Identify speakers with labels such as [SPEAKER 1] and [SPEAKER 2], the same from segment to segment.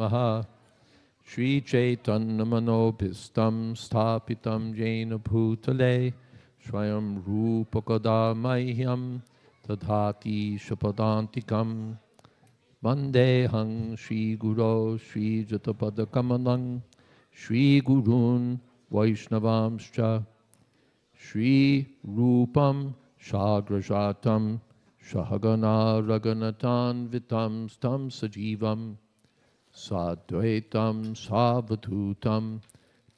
[SPEAKER 1] Namaha. Shri Chaitanya Manobhistam Sthapitam Jena Bhutale Swayam Rupakada Mahyam Tadhati Shapadantikam Vandehang Shri Guru Shri Jatapada Kamalang Shri Gurun Vaishnavamscha Shri Rupam Shagrajatam Shahagana Raganatan Vitam Stam Sajivam Sadvaitam Savadhutam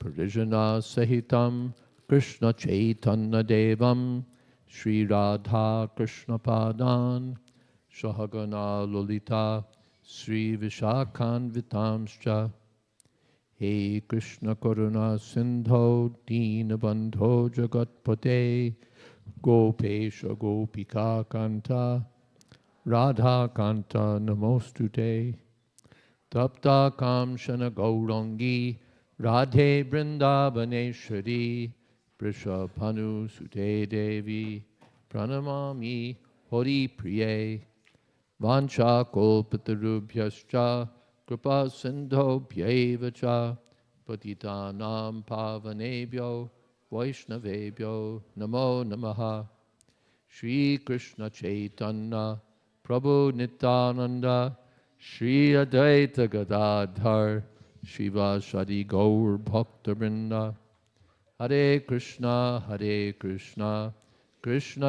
[SPEAKER 1] Parijana Sahitam Krishna Chaitanya Devam Sri Radha Krishna Padan Shahagana Lolita Sri Vishakhan Vitamscha He Krishna Karuna Sindho Dina Bandho Jagatpate Gopesha Gopika Kanta Radha Kanta Namostute Tapta Kamshana Gaurangi Radhe Vrindavaneshwari Prishabhanu Sute Devi Pranamami Hori Priye Vancha Kolpatarubhyascha Kripa Sindho Bhyevacha Patitanam Pavanebhyo Vaishnavebhyo Namo Namaha Shri Krishna Chaitanya Prabhu Nityananda Shri Advaita Gadadhar Shiva Shadi Gaur Bhakta Vrinda Hare Krishna Krishna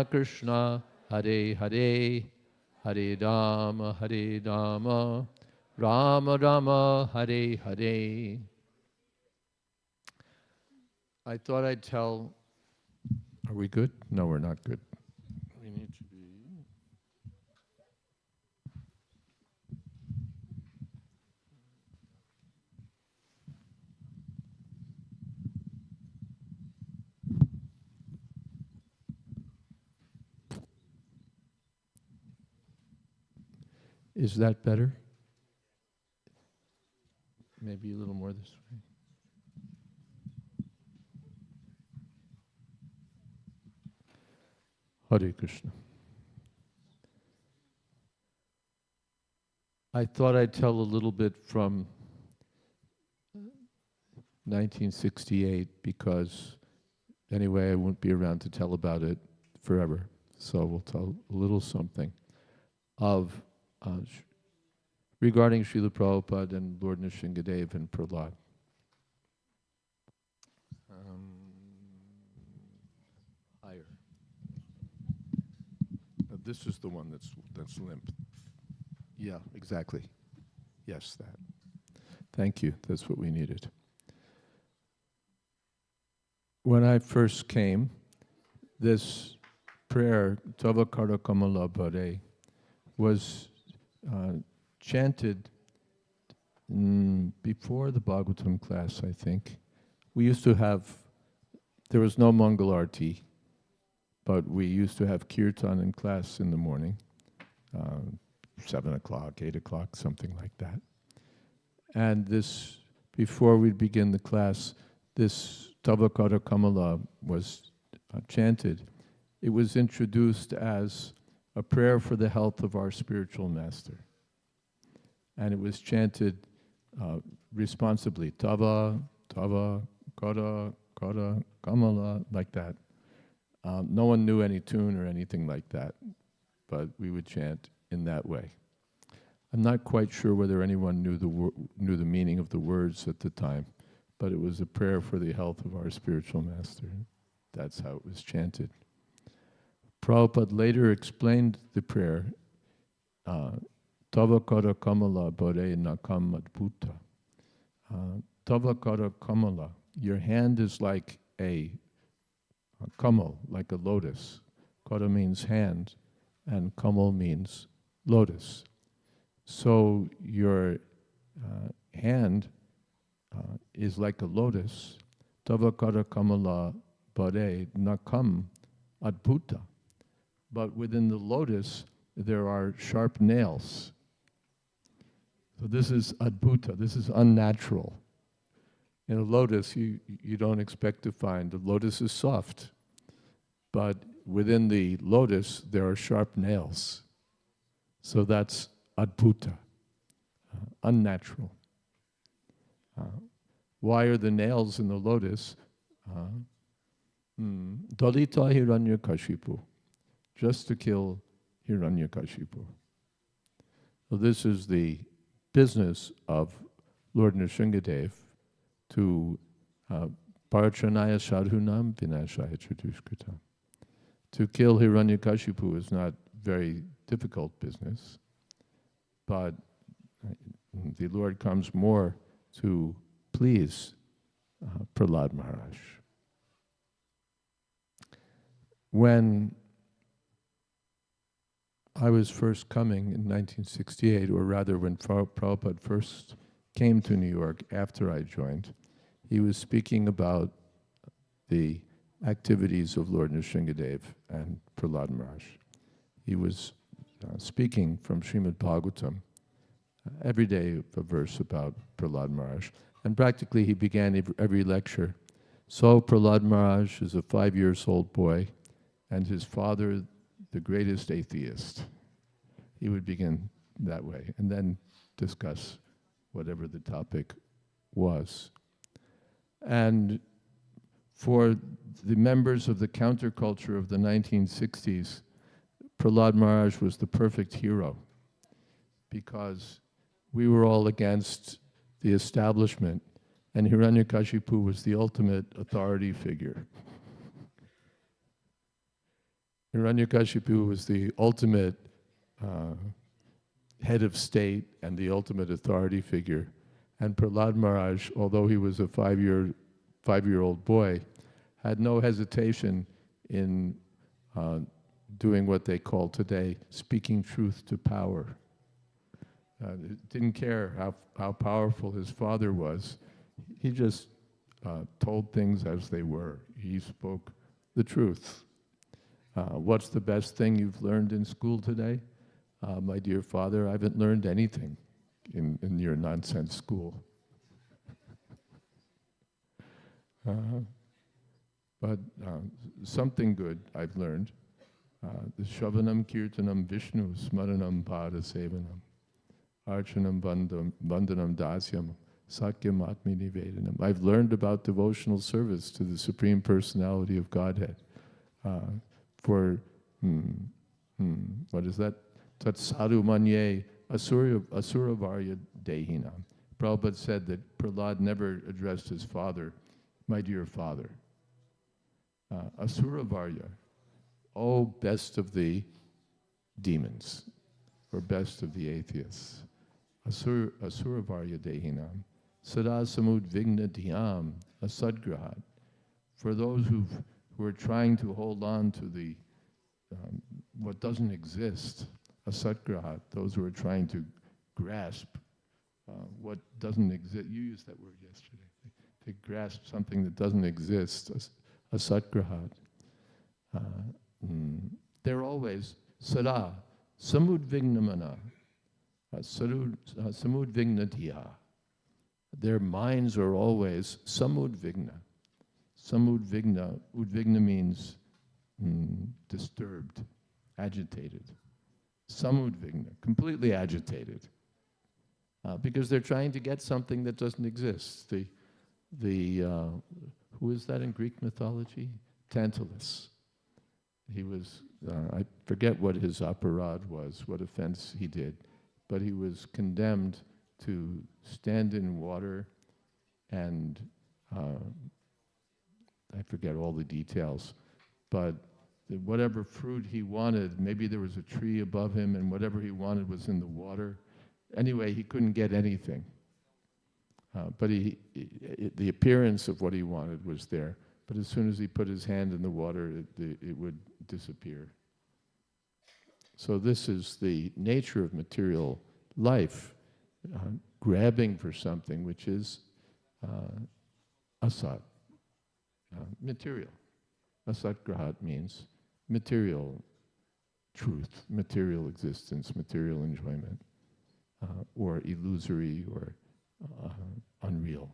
[SPEAKER 1] Krishna Hare Hare Hare Rama Rama Rama Hare Hare. I thought I'd tell, are we good? No, we're not good. We need to be. Is that better? Maybe a little more this way. Hare Krishna. I thought I'd tell a little bit from 1968 because anyway I won't be around to tell about it forever. So we'll tell a little something of regarding Srila Prabhupada and Lord Nrsingadev and Prahlad. Higher. This is the one that's limp. Yeah, exactly. Yes, that. Thank you. That's what we needed. When I first came, this prayer, Tava Kara Kamala Bhare, was chanted before the Bhagavatam class, I think. We used to have, there was no Mangal Arti, but we used to have Kirtan in class in the morning, 7 o'clock, 8 o'clock, something like that. And this, before we begin the class, this Tavakara Kamala was chanted. It was introduced as a prayer for the health of our spiritual master. And it was chanted responsibly, Tava, Tava, Kara, Kara, Kamala, like that. No one knew any tune or anything like that, but we would chant in that way. I'm not quite sure whether anyone knew the meaning of the words at the time, but it was a prayer for the health of our spiritual master. That's how it was chanted. Prabhupada later explained the prayer, Tava Kara Kamala Bhare Nakam Adbhuta. Tava Kara Kamala, your hand is like a kamal, like a lotus. Kara means hand, and kamal means lotus. So your hand is like a lotus. Tava Kara Kamala Bhare Nakam Adbhuta. But within the lotus, there are sharp nails. So this is adbhuta, this is unnatural. In a lotus, you don't expect to find, the lotus is soft, but within the lotus, there are sharp nails. So that's adbhuta, unnatural. Why are the nails in the lotus? Dalita Hiranyakashipu, just to kill Hiranyakashipu. So this is the business of Lord Nrsingadev to Parachanaya Sadhunam Vinashaya Chadushkritam. To kill Hiranyakashipu is not very difficult business, but the Lord comes more to please Prahlad Maharaj. When I was first coming in 1968, or rather when Prabhupada first came to New York after I joined, he was speaking about the activities of Lord Nrsingadev and Prahlad Maharaj. He was speaking from Srimad Bhagavatam, every day a verse about Prahlad Maharaj. And practically he began every lecture. So Prahlad Maharaj is a 5-year-old boy, and his father, the greatest atheist. He would begin that way, and then discuss whatever the topic was. And for the members of the counterculture of the 1960s, Prahlad Maharaj was the perfect hero, because we were all against the establishment, and Hiranyakashipu was the ultimate authority figure. Hiranyakashipu was the ultimate head of state and the ultimate authority figure. And Prahlad Maharaj, although he was a 5-year-old boy, had no hesitation in doing what they call today speaking truth to power. Didn't care how powerful his father was. He just told things as they were. He spoke the truth. What's the best thing you've learned in school today? My dear father, I haven't learned anything in your nonsense school. But something good I've learned. The Shavanam Kirtanam Vishnu Smaranam Pada Sevanam Archanam Bandhanam Dasyam Sakyam Atmi Nivedanam. I've learned about devotional service to the Supreme Personality of Godhead. What is that? Tat sadhu manye asuravarya dehinam. Prabhupada said that Prahlad never addressed his father, my dear father. Asuravarya, oh best of the demons, or best of the atheists. Asuravarya dehinam. Sada samud vigna dhyam asadgrahat. For those who are trying to hold on to the what doesn't exist, asadgrahat, those who are trying to grasp what doesn't exist. You used that word yesterday. To grasp something that doesn't exist, asatgrahat. They're always sada, samudvignamana, samudvignatiya. Their minds are always samudvigna. Samudvigna, udvigna means disturbed, agitated. Samudvigna, completely agitated. Because they're trying to get something that doesn't exist. Who is that in Greek mythology? Tantalus. He was, I forget what his aparad was, what offense he did, but he was condemned to stand in water and I forget all the details, but whatever fruit he wanted, maybe there was a tree above him and whatever he wanted was in the water. Anyway, he couldn't get anything. But the appearance of what he wanted was there. But as soon as he put his hand in the water, it would disappear. So this is the nature of material life, grabbing for something which is asat, material. Asat grahat means material truth, material existence, material enjoyment, or illusory or unreal.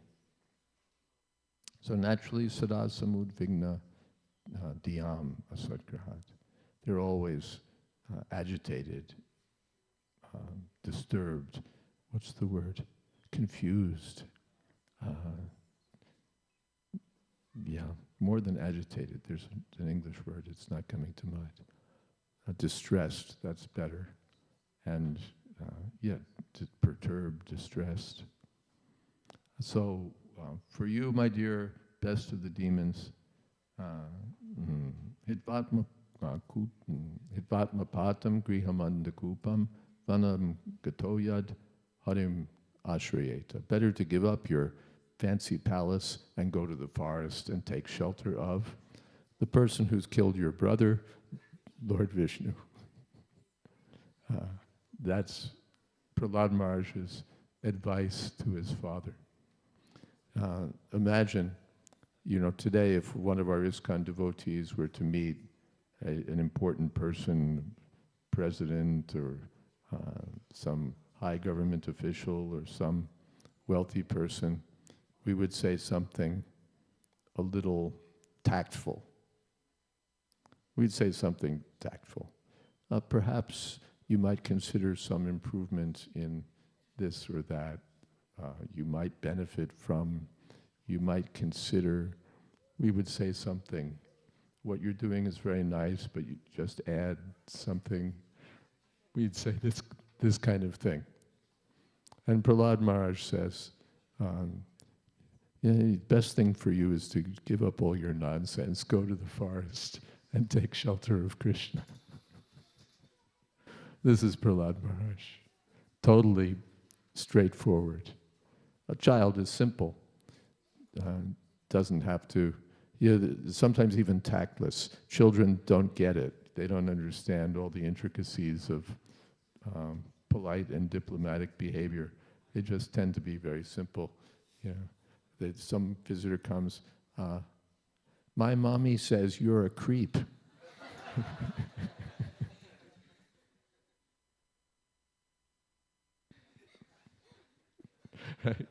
[SPEAKER 1] So naturally, sada samud vigna dhyam asatgrahat. They're always agitated, disturbed, what's the word? Confused, yeah, more than agitated. There's an English word, it's not coming to mind. Distressed, that's better. And yeah, perturbed, distressed. So for you, my dear, best of the demons, Hitvatma patam grihamandakupam vanam gatoyad harim ashrayeta. Better to give up your fancy palace and go to the forest and take shelter of the person who's killed your brother, Lord Vishnu. That's Prahlad Maharaj's advice to his father. Imagine, today if one of our ISKCON devotees were to meet an important person, president or some high government official or some wealthy person, we would say something a little tactful. We'd say something tactful. Perhaps you might consider some improvement in this or that. You might benefit from, you might consider. We would say something. What you're doing is very nice, but you just add something. We'd say this kind of thing. And Prahlad Maharaj says, the best thing for you is to give up all your nonsense, go to the forest and take shelter of Krishna. This is Prahlad Maharaj. Totally straightforward. A child is simple. Doesn't have to, sometimes even tactless. Children don't get it. They don't understand all the intricacies of polite and diplomatic behavior. They just tend to be very simple. Some visitor comes, my mommy says you're a creep. Right?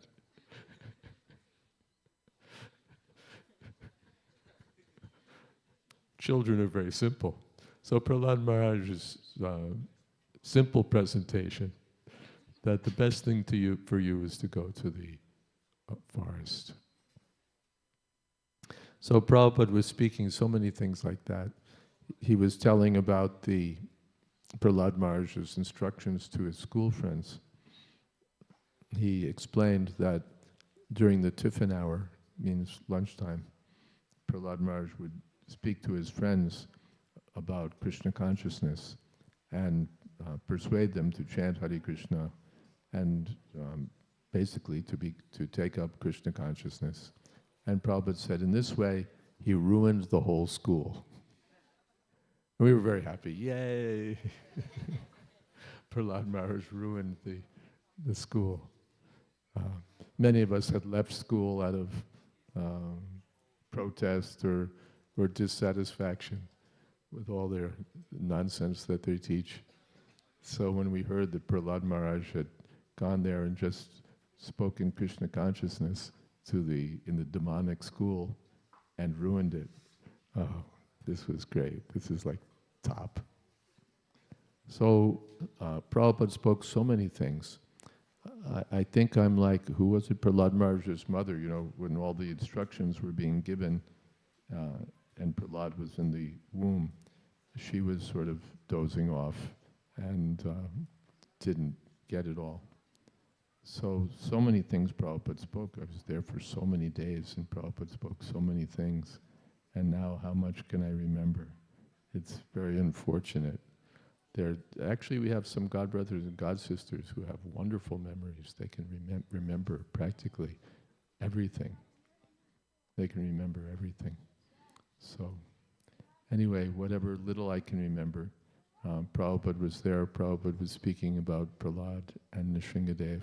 [SPEAKER 1] Children are very simple. So Prahlad Maharaj's simple presentation, that the best thing for you is to go to the forest. So Prabhupada was speaking so many things like that. He was telling about the Prahlad Maharaj's instructions to his school friends. He explained that during the tiffin hour, means lunchtime, Prahlad Maharaj would speak to his friends about Krishna consciousness and persuade them to chant Hare Krishna and basically to take up Krishna consciousness. And Prabhupada said, in this way, he ruined the whole school. And we were very happy. Yay! Prahlad Maharaj ruined the school. Many of us had left school out of protest or dissatisfaction with all their nonsense that they teach. So when we heard that Prahlad Maharaj had gone there and just spoken Krishna consciousness in the demonic school and ruined it, oh, this was great. This is like top. So Prabhupada spoke so many things. I think I'm like, who was it? Prahlad Maharaj's mother, when all the instructions were being given and Prahlad was in the womb, she was sort of dozing off and didn't get it all. So many things Prabhupada spoke. I was there for so many days and Prabhupada spoke so many things. And now how much can I remember? It's very unfortunate. Actually, we have some God brothers and God sisters who have wonderful memories. They can remember practically everything. They can remember everything. So anyway, whatever little I can remember, Prabhupada was there. Prabhupada was speaking about Prahlad and Nrsingadev.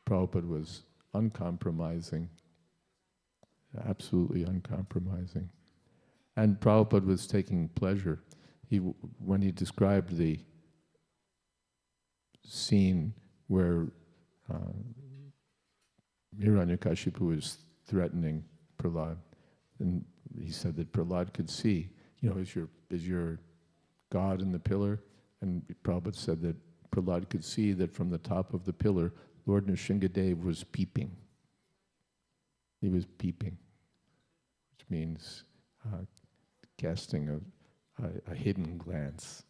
[SPEAKER 1] Prabhupada was uncompromising, absolutely uncompromising. And Prabhupada was taking pleasure. When he described the scene where Hiranyakashipu was threatening Prahlad, and he said that Prahlad could see, is your God in the pillar? And Prabhupada said that Prahlad could see that from the top of the pillar, Lord Nrsingadev was peeping. he was peeping, which means casting a hidden glance.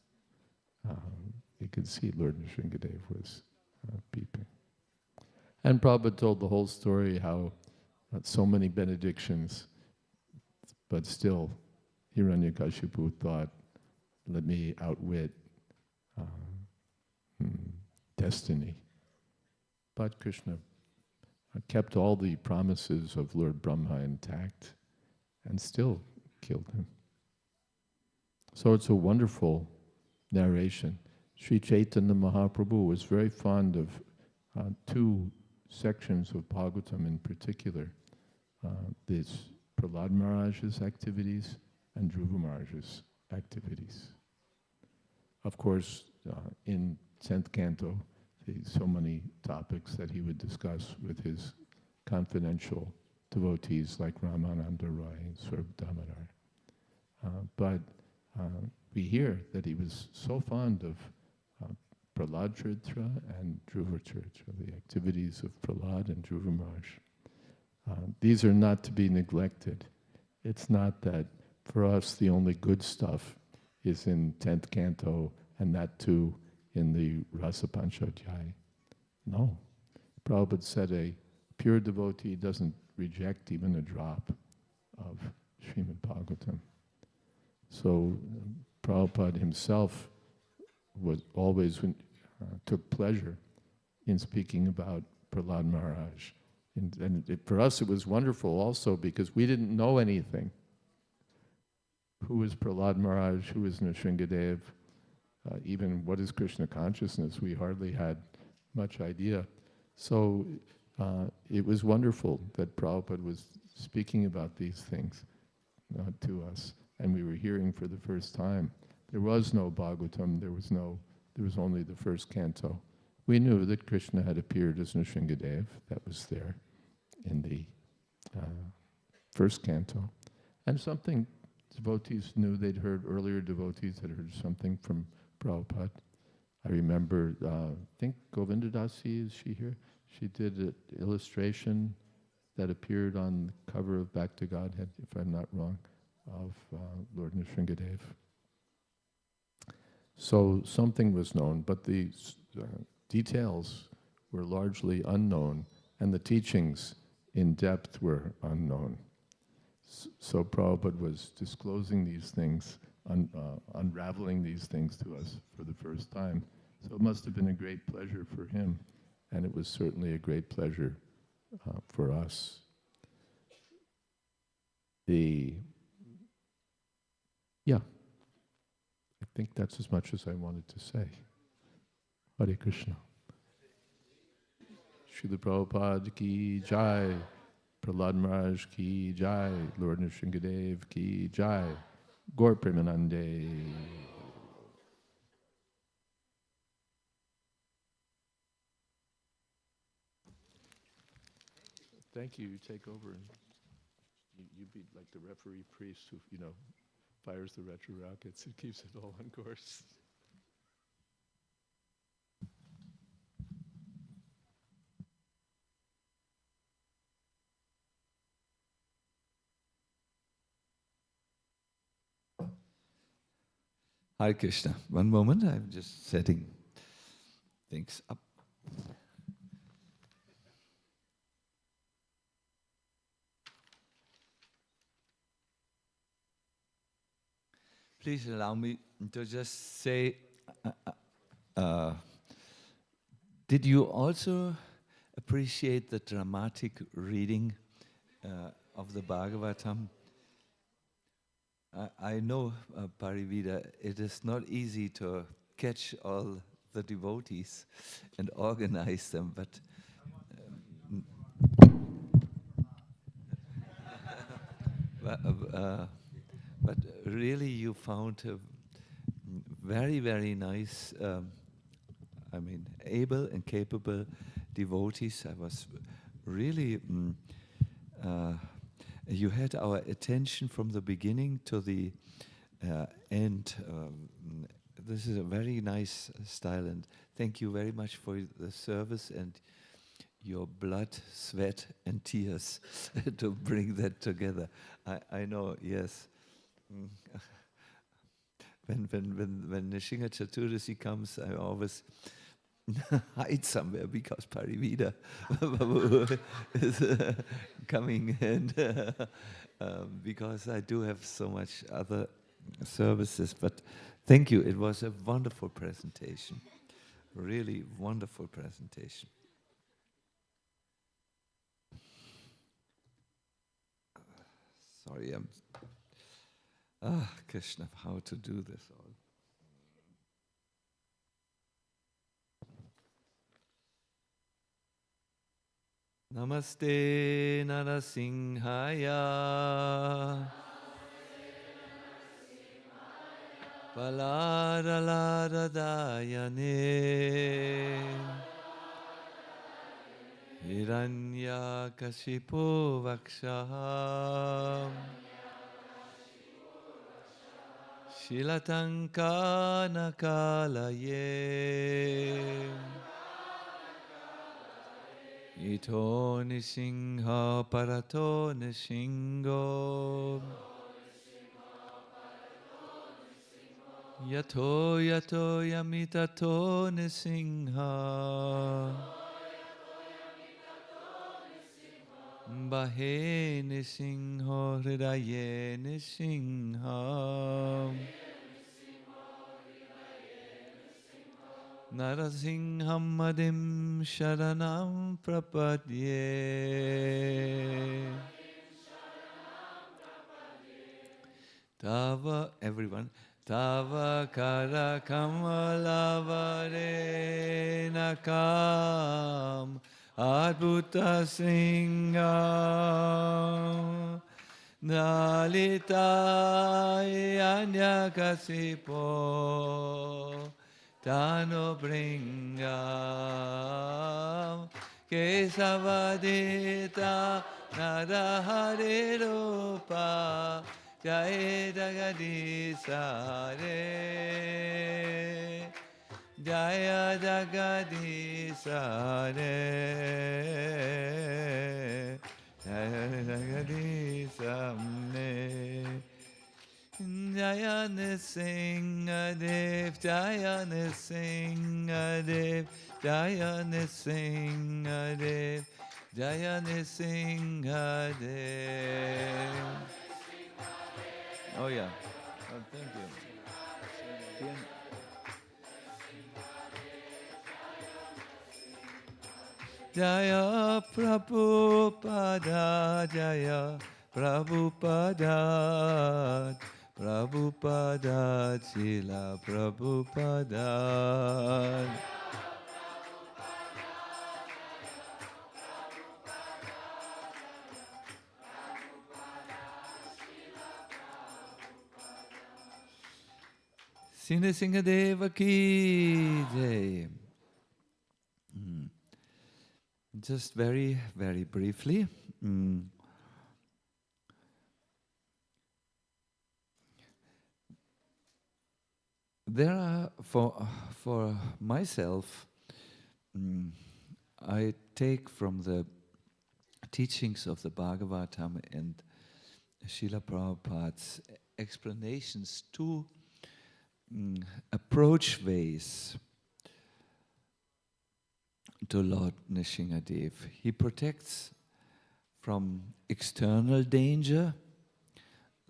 [SPEAKER 1] You could see Lord Nrsingadev was peeping. And Prabhupada told the whole story how so many benedictions, but still Hiranyakashipu thought, let me outwit destiny. But Krishna kept all the promises of Lord Brahma intact and still killed him. So it's a wonderful narration. Sri Chaitanya Mahaprabhu was very fond of two sections of Bhagavatam in particular, this Prahlad Maharaj's activities and Dhruva Maharaj's activities. Of course, in 10th canto, so many topics that he would discuss with his confidential devotees like Ramananda Roy and Swarb Damodar. But we hear that he was so fond of Prahlad Charitra and Dhruva Charitra, the activities of Prahlad and Dhruva Maharaj. These are not to be neglected. It's not that for us the only good stuff is in 10th canto and that too in the Rasa Panchadhyaya. No. Prabhupada said a pure devotee doesn't reject even a drop of Srimad Bhagavatam. So Prabhupada himself was always took pleasure in speaking about Prahlad Maharaj. And for us it was wonderful also because we didn't know anything. Who is Prahlad Maharaj? Who is Nrsingadev? Even what is Krishna consciousness? We hardly had much idea. So it was wonderful that Prabhupada was speaking about these things to us. And we were hearing for the first time. There was no Bhagavatam, there was only the first canto. We knew that Krishna had appeared as Nrsingadev, that was there in the first canto. And something devotees knew, they'd heard, earlier devotees had heard something from Prabhupada. I remember, I think Govinda Dasi, is she here? She did an illustration that appeared on the cover of Back to Godhead, if I'm not wrong, of Lord Nrsingadev. So something was known, but the details were largely unknown, and the teachings in depth were unknown. So Prabhupada was disclosing these things, unraveling these things to us for the first time. So it must have been a great pleasure for him, and it was certainly a great pleasure for us. I think that's as much as I wanted to say. Hare Krishna. Srila Prabhupada ki jai. Prahlad Maharaj ki jai. Lord Nrsingadev ki jai. Gaur Premanande. Thank you. You take over and you be like the referee priest who, fires the retro rockets. It keeps it all on course.
[SPEAKER 2] Hare Krishna. One moment, I'm just setting things up. Please allow me to just say, did you also appreciate the dramatic reading of the Bhagavatam? I know, Parivida, it is not easy to catch all the devotees and organize them, but but really you found a very, very nice, able and capable devotees. I was really, you had our attention from the beginning to the end. This is a very nice style, and thank you very much for the service and your blood, sweat, and tears to bring that together. I know, yes. Mm. When Nishinga Chaturasi comes, I always hide somewhere because Parivida is coming, and because I do have so much other services. But thank you. It was a wonderful presentation. Really wonderful presentation. Sorry, Krishna, how to do this all. Namaste Narasimhaya Palaraladayane Hiranyakashipu Vakshaham Shilatankanakalaye Ito Nisingha Parato Nisingho Yato Yato Yamitato Nisingha Bahe Nisingho Hridaye Nisingha Narasimham Adim Sharanam Prapadye Tava, everyone, Tava Kara Kamalavare Nakam Adbhuta Singha Nalita Anyakasipo Tano Bringam Kesavadita Nadahare Rupa Jai Jagadisa Re Jaya Jagadisa Re Jaya Jagadisa Re Jaya Nisingadev Jaya Nisingadev Jaya Nisingadev Jaya Nisingadev. Oh yeah. Oh, thank you. Jaya Prabhupada, Jaya Prabhupada, Prabhupada, Srila Prabhupada. Singha ki jai. Just very, very briefly. There are, for myself, I take from the teachings of the Bhagavatam and Srila Prabhupada's explanations two approach ways to Lord Nrsimhadev. He protects from external danger.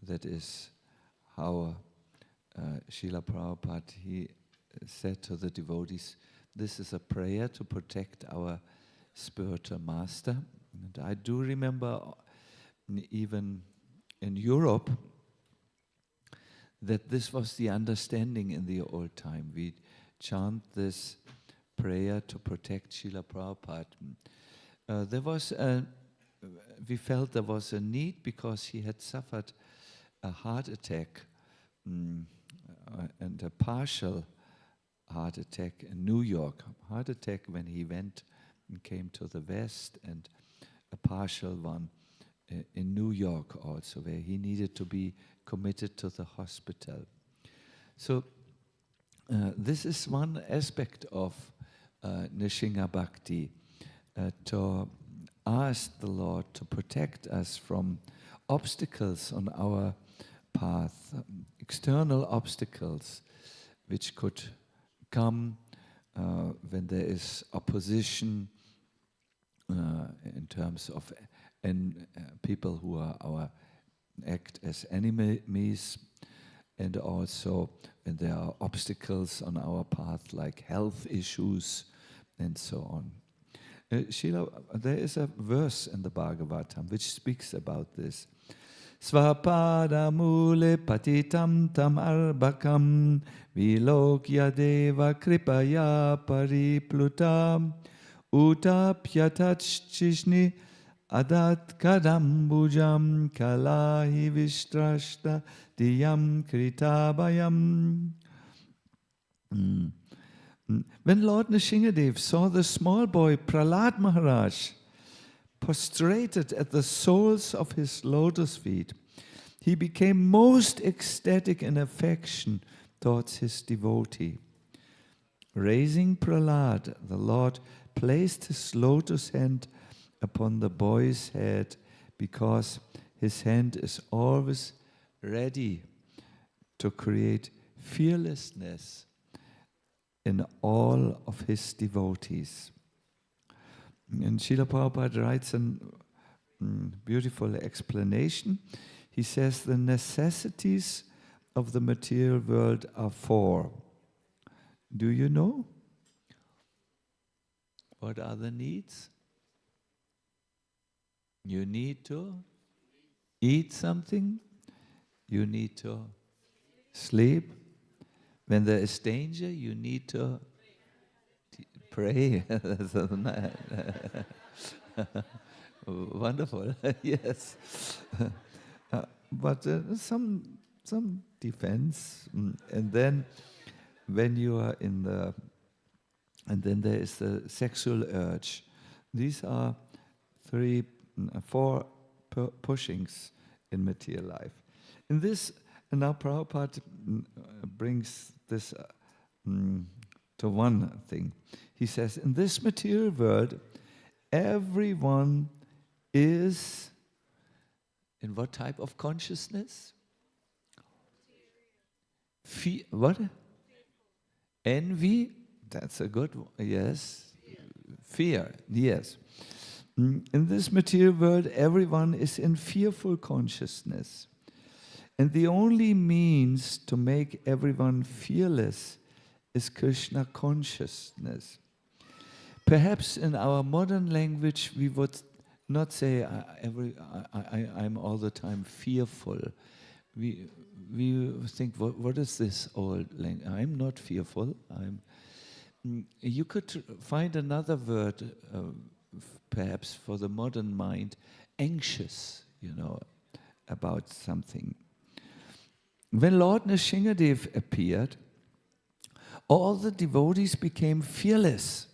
[SPEAKER 2] That is how Srila Prabhupada, he said to the devotees, this is a prayer to protect our spiritual master. And I do remember even in Europe that this was the understanding in the old time. We chant this prayer to protect Srila Prabhupada. We felt there was a need because he had suffered a heart attack and a partial heart attack in New York. Heart attack when he went and came to the West, and a partial one in New York also, where he needed to be committed to the hospital. So this is one aspect of Nrsimha Bhakti. to ask the Lord to protect us from obstacles on our path, external obstacles which could come when there is opposition in terms of people who are act as enemies, and also when there are obstacles on our path like health issues and so on. Sheila, there is a verse in the Bhagavatam which speaks about this. Svapada mule patitam tam arbakam vilokya deva kripaya pariplutam utapyatachishni adat kadambujam kalahi vistrashta diyam kritabayam. When Lord Nrsingadev saw the small boy Prahlad Maharaj prostrated at the soles of his lotus feet, he became most ecstatic in affection towards his devotee. Raising Prahlad, the Lord placed his lotus hand upon the boy's head, because his hand is always ready to create fearlessness in all of his devotees. And Srila Prabhupada writes a beautiful explanation. He says the necessities of the material world are four. Do you know? What are the needs? You need to eat something. You need to sleep. When there is danger, you need to pray. Wonderful, yes. But some defense, and then when you are in the, and then there is the sexual urge. These are four pushings in material life. In this, and now Prabhupada brings this to one thing. He says, in this material world, everyone is in what type of consciousness? What? Envy? That's a good one. Yes. Fear. Yes. In this material world, everyone is in fearful consciousness. And the only means to make everyone fearless is Krishna consciousness. Perhaps in our modern language, we would not say I'm all the time fearful. We think, what is this old language? I'm not fearful. You could find another word, perhaps for the modern mind, anxious, about something. When Lord Nrsingadev appeared, all the devotees became fearless.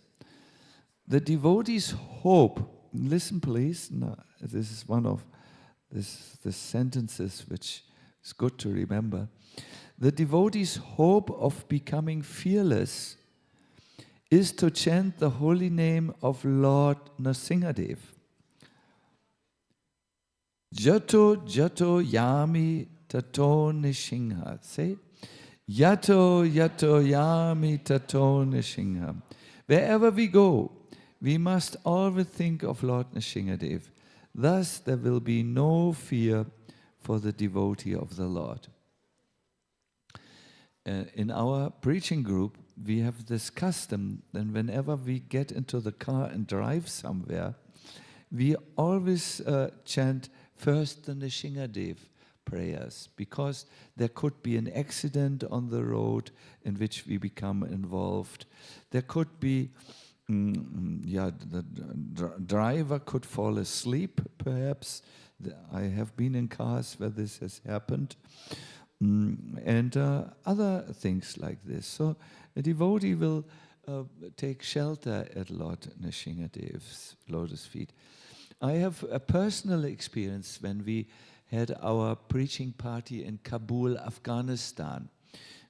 [SPEAKER 2] The devotees' hope, listen please, this is one of the sentences which is good to remember. The devotees' hope of becoming fearless is to chant the holy name of Lord Nrsingadev. Jato jato yami tato nrsimha. Say, yato yato yami tato nrsimha. Wherever we go, we must always think of Lord Nrsingadev. Thus there will be no fear for the devotee of the Lord. In our preaching group, we have this custom that whenever we get into the car and drive somewhere, we always chant first the Nrsingadev prayers, because there could be an accident on the road in which we become involved. There could be, the driver could fall asleep, perhaps. I have been in cars where this has happened. And other things like this. So a devotee will take shelter at Lord Nrsingadev's lotus feet. I have a personal experience when we had our preaching party in Kabul, Afghanistan.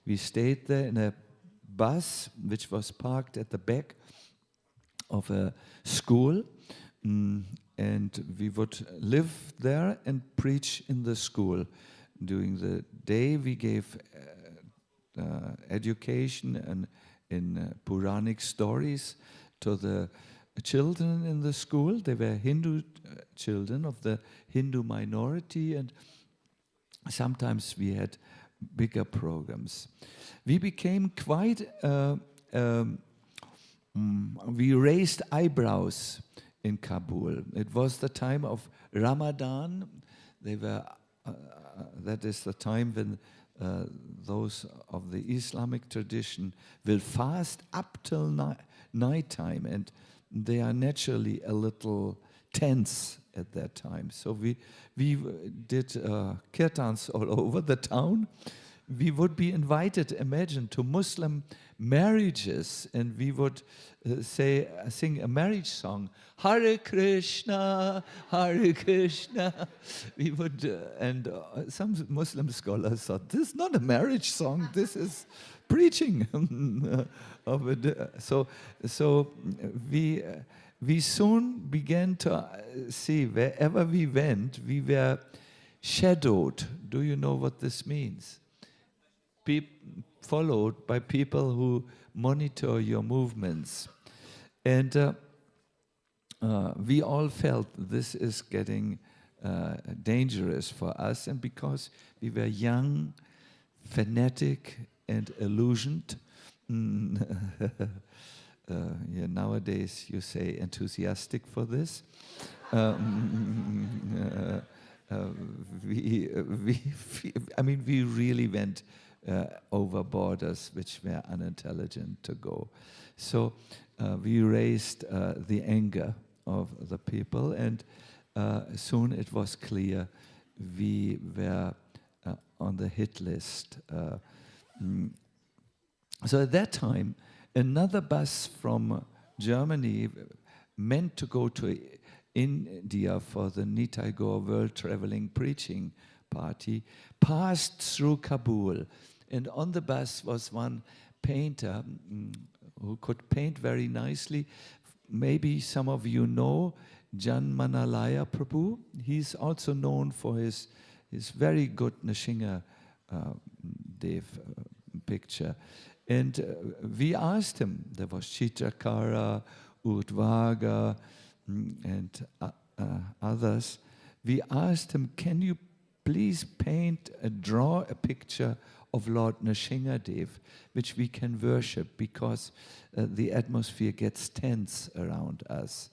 [SPEAKER 2] We stayed there in a bus which was parked at the back of a school, and we would live there and preach in the school. During the day, we gave education and in Puranic stories to the children in the school. They were Hindu children of the Hindu minority, and sometimes we had bigger programs. We became quite, we raised eyebrows in Kabul. It was the time of Ramadan. They were, that is the time when those of the Islamic tradition will fast up till night time, and they are naturally a little tense at that time. So we did kirtans all over the town. We would be invited, imagine, to Muslim marriages, and we would sing a marriage song, Hare Krishna, Hare Krishna. We would, and some Muslim scholars thought, this is not a marriage song, this is preaching of it. So we soon began to see wherever we went, we were shadowed. Do you know what this means? Followed by people who monitor your movements. And we all felt this is getting dangerous for us, and because we were young, fanatic, and illusioned, yeah, nowadays you say enthusiastic for this. We really went over borders which were unintelligent to go. So we raised the anger of the people, and soon it was clear we were on the hit list. So at that time, another bus from Germany meant to go to India for the Nitai Gaur World Traveling Preaching Party, passed through Kabul. And on the bus was one painter who could paint very nicely. Maybe some of you know Jan Manalaya Prabhu. He's also known for his very good Nrsimha Dev picture. And we asked him, there was Chitrakara, Urdhvaga, and others. We asked him, can you please draw a picture of Lord Nrsimha Dev, which we can worship, because the atmosphere gets tense around us.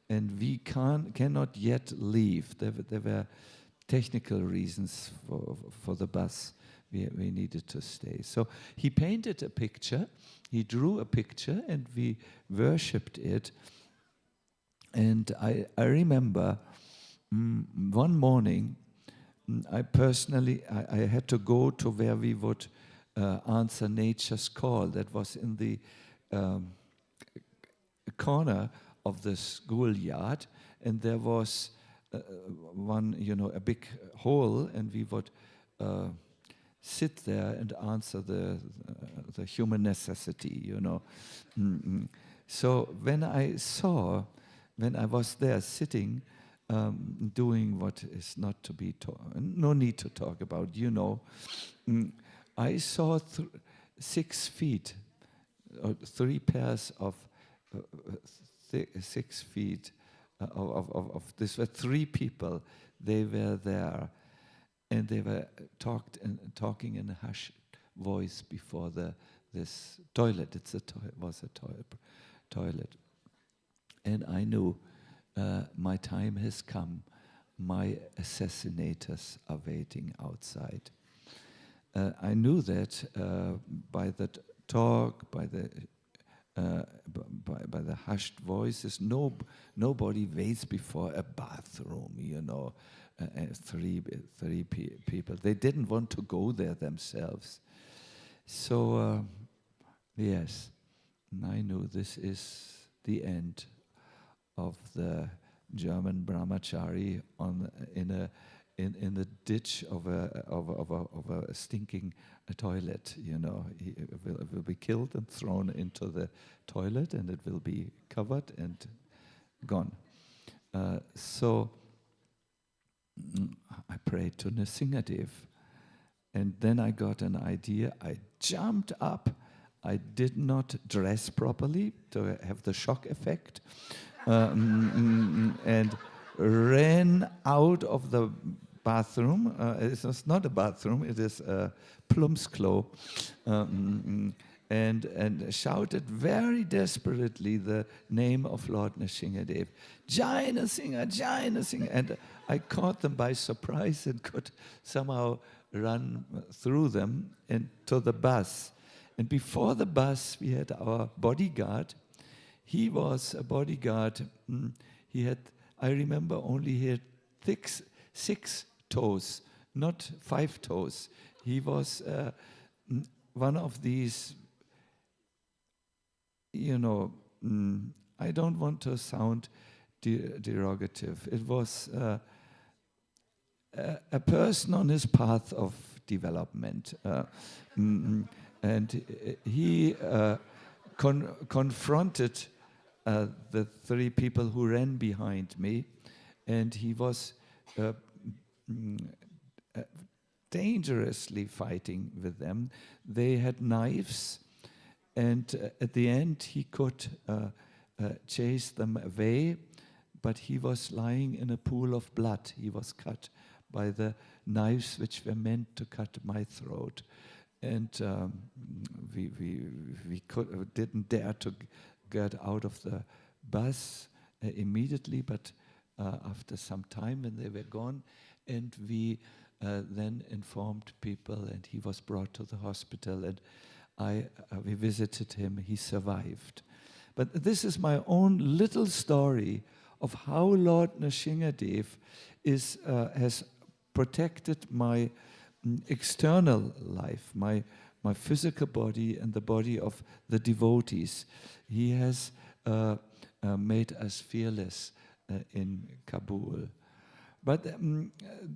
[SPEAKER 2] And we cannot yet leave. There were technical reasons for the bus. We needed to stay. So he painted a picture, he drew a picture, and we worshipped it. And I remember one morning, I had to go to where we would answer nature's call. That was in the corner of the schoolyard, and there was a big hole, and we would sit there and answer the human necessity, So when I was there sitting, doing what is not to be no need to talk about, I saw 6 feet, or 3 pairs of 6 feet of this were 3 people. They were there, and they were talking in a hushed voice before this toilet. It was a toilet, and I knew my time has come. My assassinators are waiting outside. I knew that by the talk, by the hushed voices. Nobody waits before a bathroom, 3 people. They didn't want to go there themselves. So, yes, I knew this is the end of the German brahmachari in in the ditch of a stinking toilet. You know, he will be killed and thrown into the toilet, and it will be covered and gone. So I prayed to Nrsingadev, and then I got an idea. I jumped up. I did not dress properly to have the shock effect, and ran out of the bathroom. It's not a bathroom, it is a plumpsklo, and shouted very desperately the name of Lord Nrsingadev. Jai Nrsinga, Jai Nrsinga. And I caught them by surprise and could somehow run through them into the bus. And before the bus, we had our bodyguard. He was a bodyguard. He had, I remember, only he had 6 toes, not 5 toes. He was one of these, you know, I don't want to sound derogative. It was a person on his path of development. And he confronted the 3 people who ran behind me, and he was dangerously fighting with them. They had knives, and at the end he could chase them away, but he was lying in a pool of blood. He was cut by the knives which were meant to cut my throat. And we didn't dare to get out of the bus immediately, but after some time when they were gone, and we then informed people, and he was brought to the hospital, and we visited him. He survived. But this is my own little story of how Lord Nrsingadev has protected my external life, my physical body and the body of the devotees. He has made us fearless in Kabul. But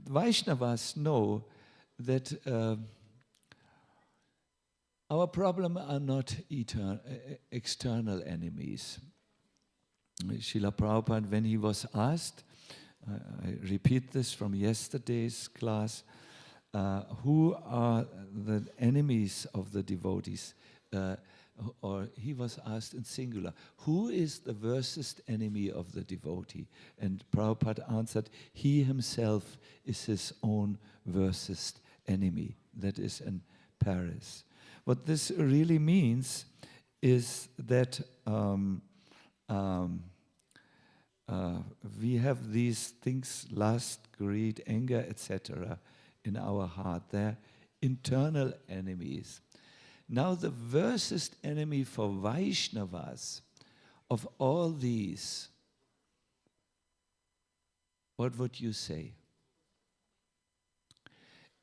[SPEAKER 2] Vaishnavas know that our problem are not external enemies. Srila Prabhupada, when he was asked, I repeat this from yesterday's class, who are the enemies of the devotees? Or he was asked in singular, who is the worstest enemy of the devotee? And Prabhupada answered, he himself is his own worstest enemy. That is in Paris. What this really means is that we have these things, lust, greed, anger, etc., in our heart. They're internal enemies. Now the worstest enemy for Vaishnavas of all these, what would you say?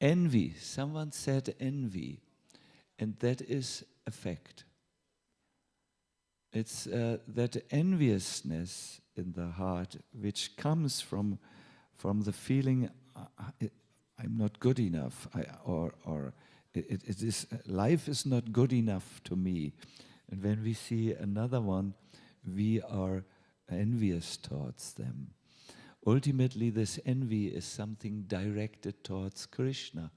[SPEAKER 2] Envy. Someone said envy, and that is a fact. It's that enviousness in the heart which comes from the feeling I'm not good enough, it is life is not good enough to me. And when we see another one, we are envious towards them. Ultimately, this envy is something directed towards Krishna.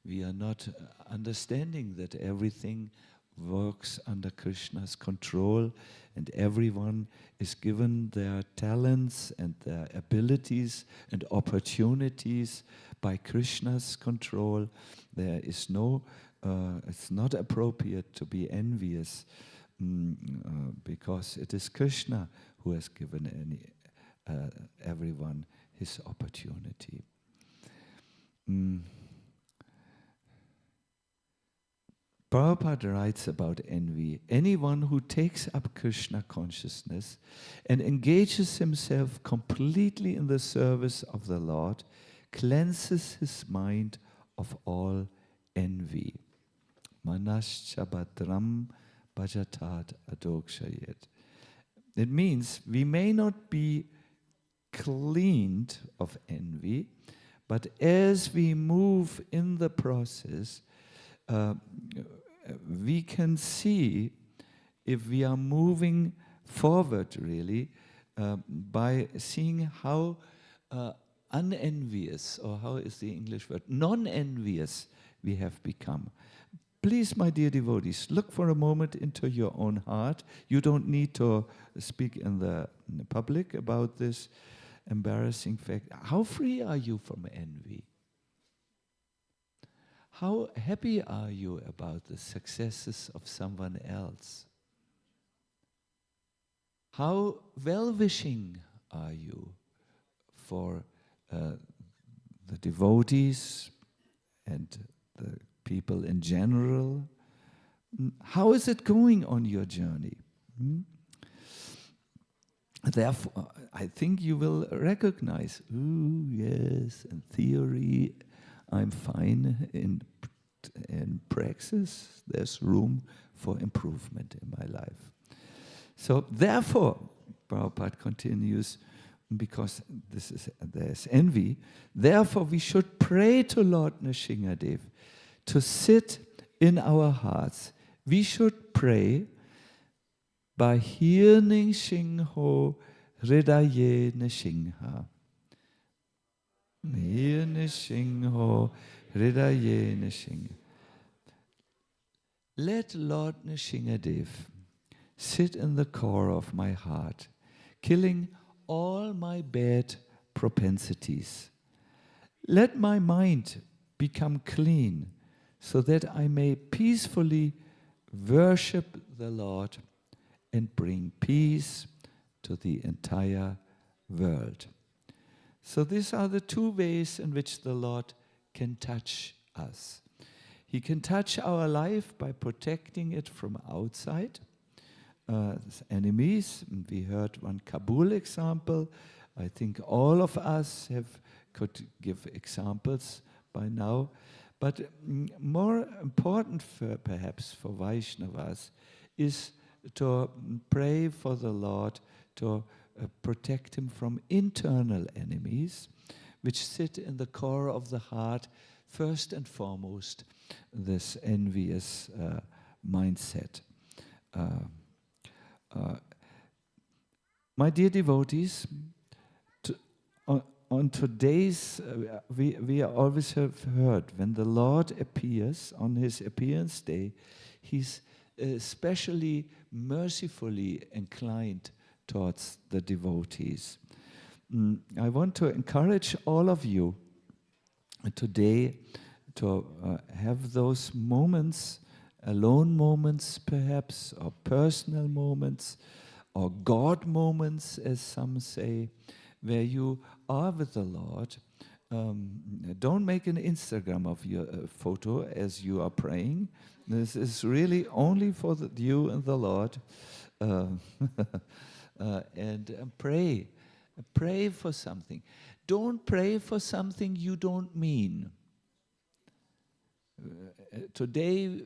[SPEAKER 2] We are not understanding that everything works under Krishna's control, and everyone is given their talents and their abilities and opportunities by Krishna's control. There is no, it's not appropriate to be envious because it is Krishna who has given everyone his opportunity. Prabhupada writes about envy. Anyone who takes up Krishna consciousness and engages himself completely in the service of the Lord cleanses his mind of all envy. Manascha bhadram bhajatat adokshayet. It means we may not be cleaned of envy, But as we move in the process, we can see if we are moving forward really by seeing how unenvious, or how is the English word, non-envious we have become. Please, my dear devotees, look for a moment into your own heart. You don't need to speak in the public about this embarrassing fact. How free are you from envy? How happy are you about the successes of someone else? How well-wishing are you for the devotees and the people in general? How is it going on your journey? Therefore, I think you will recognize, ooh, yes, in theory, I'm fine. In praxis, there's room for improvement in my life. So therefore, Prabhupada continues, because there's envy, therefore we should pray to Lord Nrsimhadev to sit in our hearts. We should pray, Bahir Nrsimho Hridaye Nrsimha. Bahir Nrsimho Hridaye Nrsimha. Let Lord Nrsimhadev sit in the core of my heart, killing all my bad propensities. Let my mind become clean, so that I may peacefully worship the Lord and bring peace to the entire world. So these are the two ways in which the Lord can touch us. He can touch our life by protecting it from outside, enemies. We heard one Kabul example. I think all of us could give examples by now. But more important perhaps for Vaishnavas is to pray for the Lord to protect him from internal enemies, which sit in the core of the heart, first and foremost, this envious mindset. My dear devotees, on today's, we always have heard, when the Lord appears on his appearance day, he's especially mercifully inclined towards the devotees. I want to encourage all of you today to have those moments, alone moments perhaps, or personal moments, or God moments, as some say, where you are with the Lord. Don't make an Instagram of your photo as you are praying. This is really only for you and the Lord. And pray. Pray for something. Don't pray for something you don't mean. Today,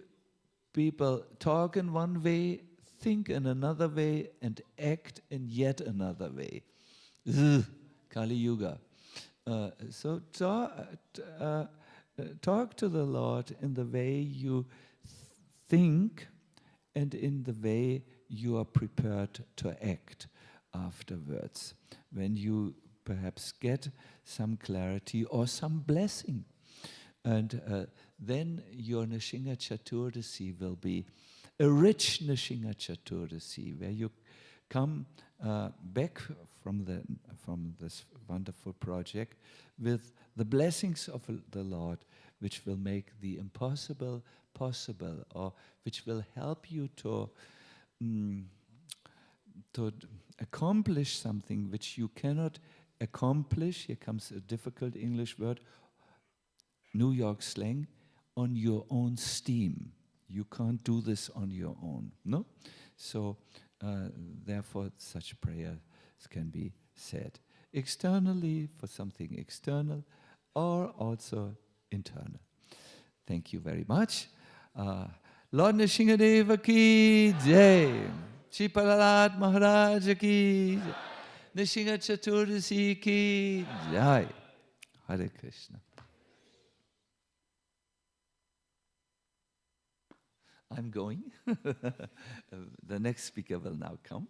[SPEAKER 2] people talk in one way, think in another way, and act in yet another way. Kali Yuga. So talk to the Lord in the way you think and in the way you are prepared to act afterwards, when you perhaps get some clarity or some blessing. And then your Nrsimha Chaturdasi will be a rich Nrsimha Chaturdasi, where you come back from this wonderful project with the blessings of the Lord, which will make the impossible possible, or which will help you to accomplish something which you cannot accomplish. Here comes a difficult English word, New York slang, on your own steam. You can't do this on your own, no? So therefore such prayers can be said externally for something external, or also internal. Thank you very much. Lord Nrsimhadev ki jai. Shri Prahlad Maharaj ki jai. Nrsimha Chaturdasi ki jai. Hare Krishna. I'm going. The next speaker will now come.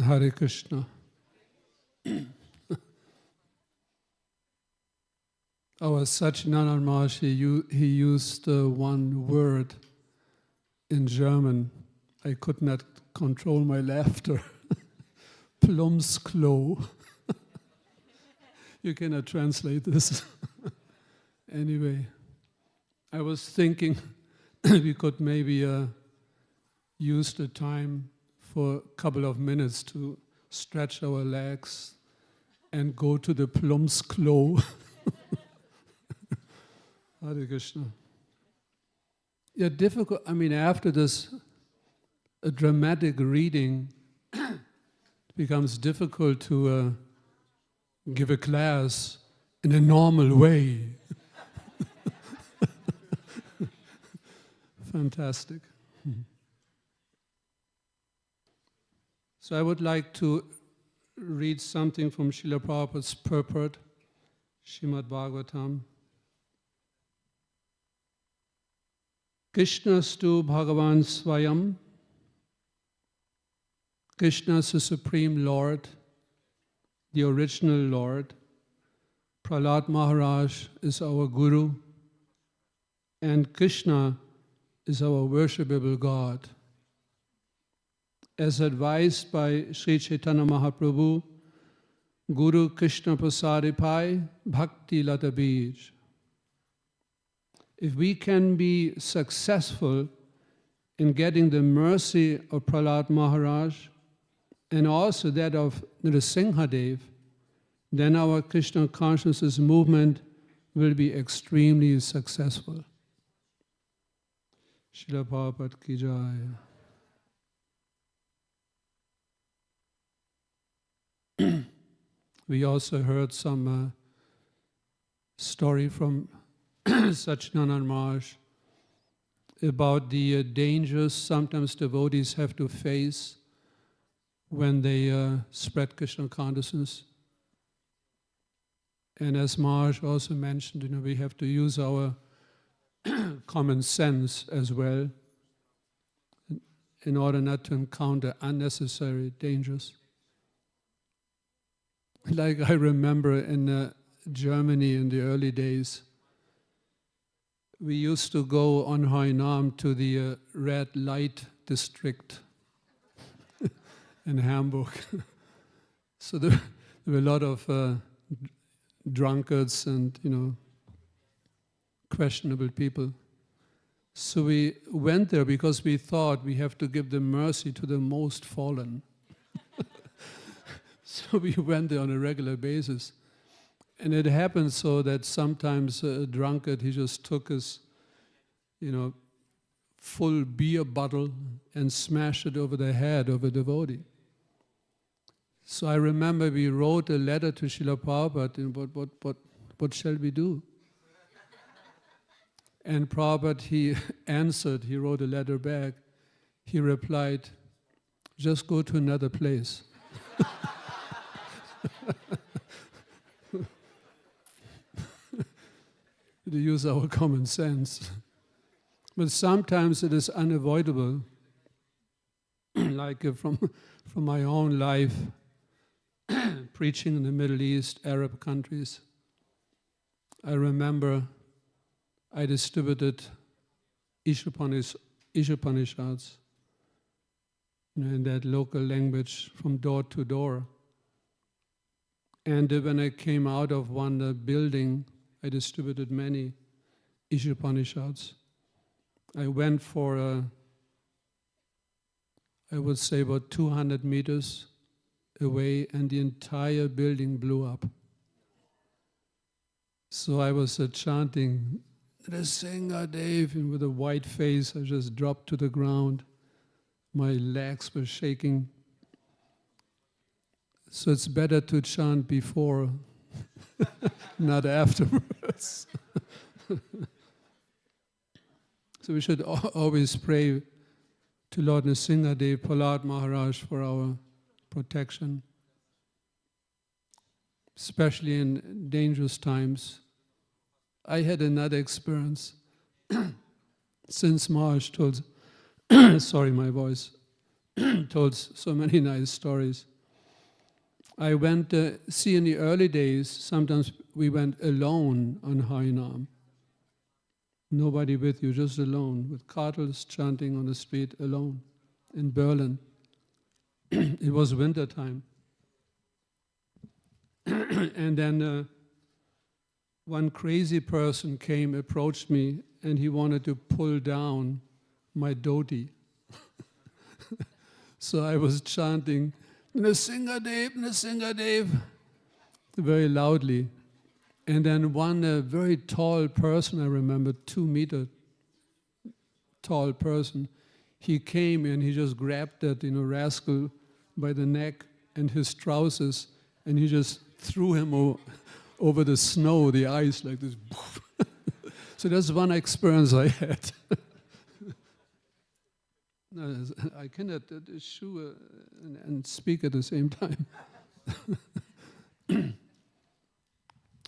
[SPEAKER 3] Hare Krishna. Our Satchidananda Maharaj, he used one word in German. I could not control my laughter. Plumpsklo. You cannot translate this. Anyway, I was thinking we could maybe use the time for a couple of minutes to stretch our legs and go to the Plumpsklo. Hare Krishna. Yeah, difficult. I mean, after this a dramatic reading, it becomes difficult to give a class in a normal way. Fantastic. So I would like to read something from Srila Prabhupada's purport, Srimad Bhagavatam. Krishnastu Bhagavan Swayam. Krishna is the Supreme Lord, the original Lord. Prahlad Maharaj is our Guru, and Krishna is our worshipable God. As advised by Sri Chaitanya Mahaprabhu, Guru Krishna Prasadipai Bhakti Lata Bij. If we can be successful in getting the mercy of Prahlad Maharaj and also that of Nrsimhadev, then our Krishna consciousness movement will be extremely successful. Srila Prabhupada ki jai. We also heard some story from Satchidananda Maharaj about the dangers sometimes devotees have to face when they spread Krishna consciousness. And as Maharaj also mentioned, we have to use our common sense as well in order not to encounter unnecessary dangers. Like I remember in Germany in the early days, we used to go on Hainam to the red light district in Hamburg. So there were a lot of drunkards and, questionable people. So we went there because we thought we have to give the mercy to the most fallen. So we went there on a regular basis. And it happened so that sometimes a drunkard, he just took his, full beer bottle and smashed it over the head of a devotee. So I remember we wrote a letter to Srila Prabhupada, what shall we do? And Prabhupada, he answered, he wrote a letter back. He replied, just go to another place. To use our common sense. But sometimes it is unavoidable, like from my own life, preaching in the Middle East, Arab countries. I remember I distributed Ishopanishads in that local language from door to door. And when I came out of one building, I distributed many Ishopanishads. I went for, I would say about 200 meters away, and the entire building blew up. So I was chanting, the singer Dave, and with a white face, I just dropped to the ground. My legs were shaking. So it's better to chant before, not afterwards. So we should always pray to Lord Nrsingadev, Prahlad Maharaj, for our protection, especially in dangerous times. I had another experience since Maharaj told, sorry my voice, told so many nice stories. I went, see in the early days, sometimes we went alone on Harinam. Nobody with you, just alone, with cartels chanting on the street alone in Berlin. It was winter time. And then one crazy person came, approached me, and he wanted to pull down my dhoti. So I was chanting, Nrsingadev, Nrsingadev, very loudly. And then one very tall person, I remember, 2 meter tall person, he came and he just grabbed that rascal by the neck and his trousers, and he just threw him over the snow, the ice, like this. So that's one experience I had. No, I cannot chew and speak at the same time.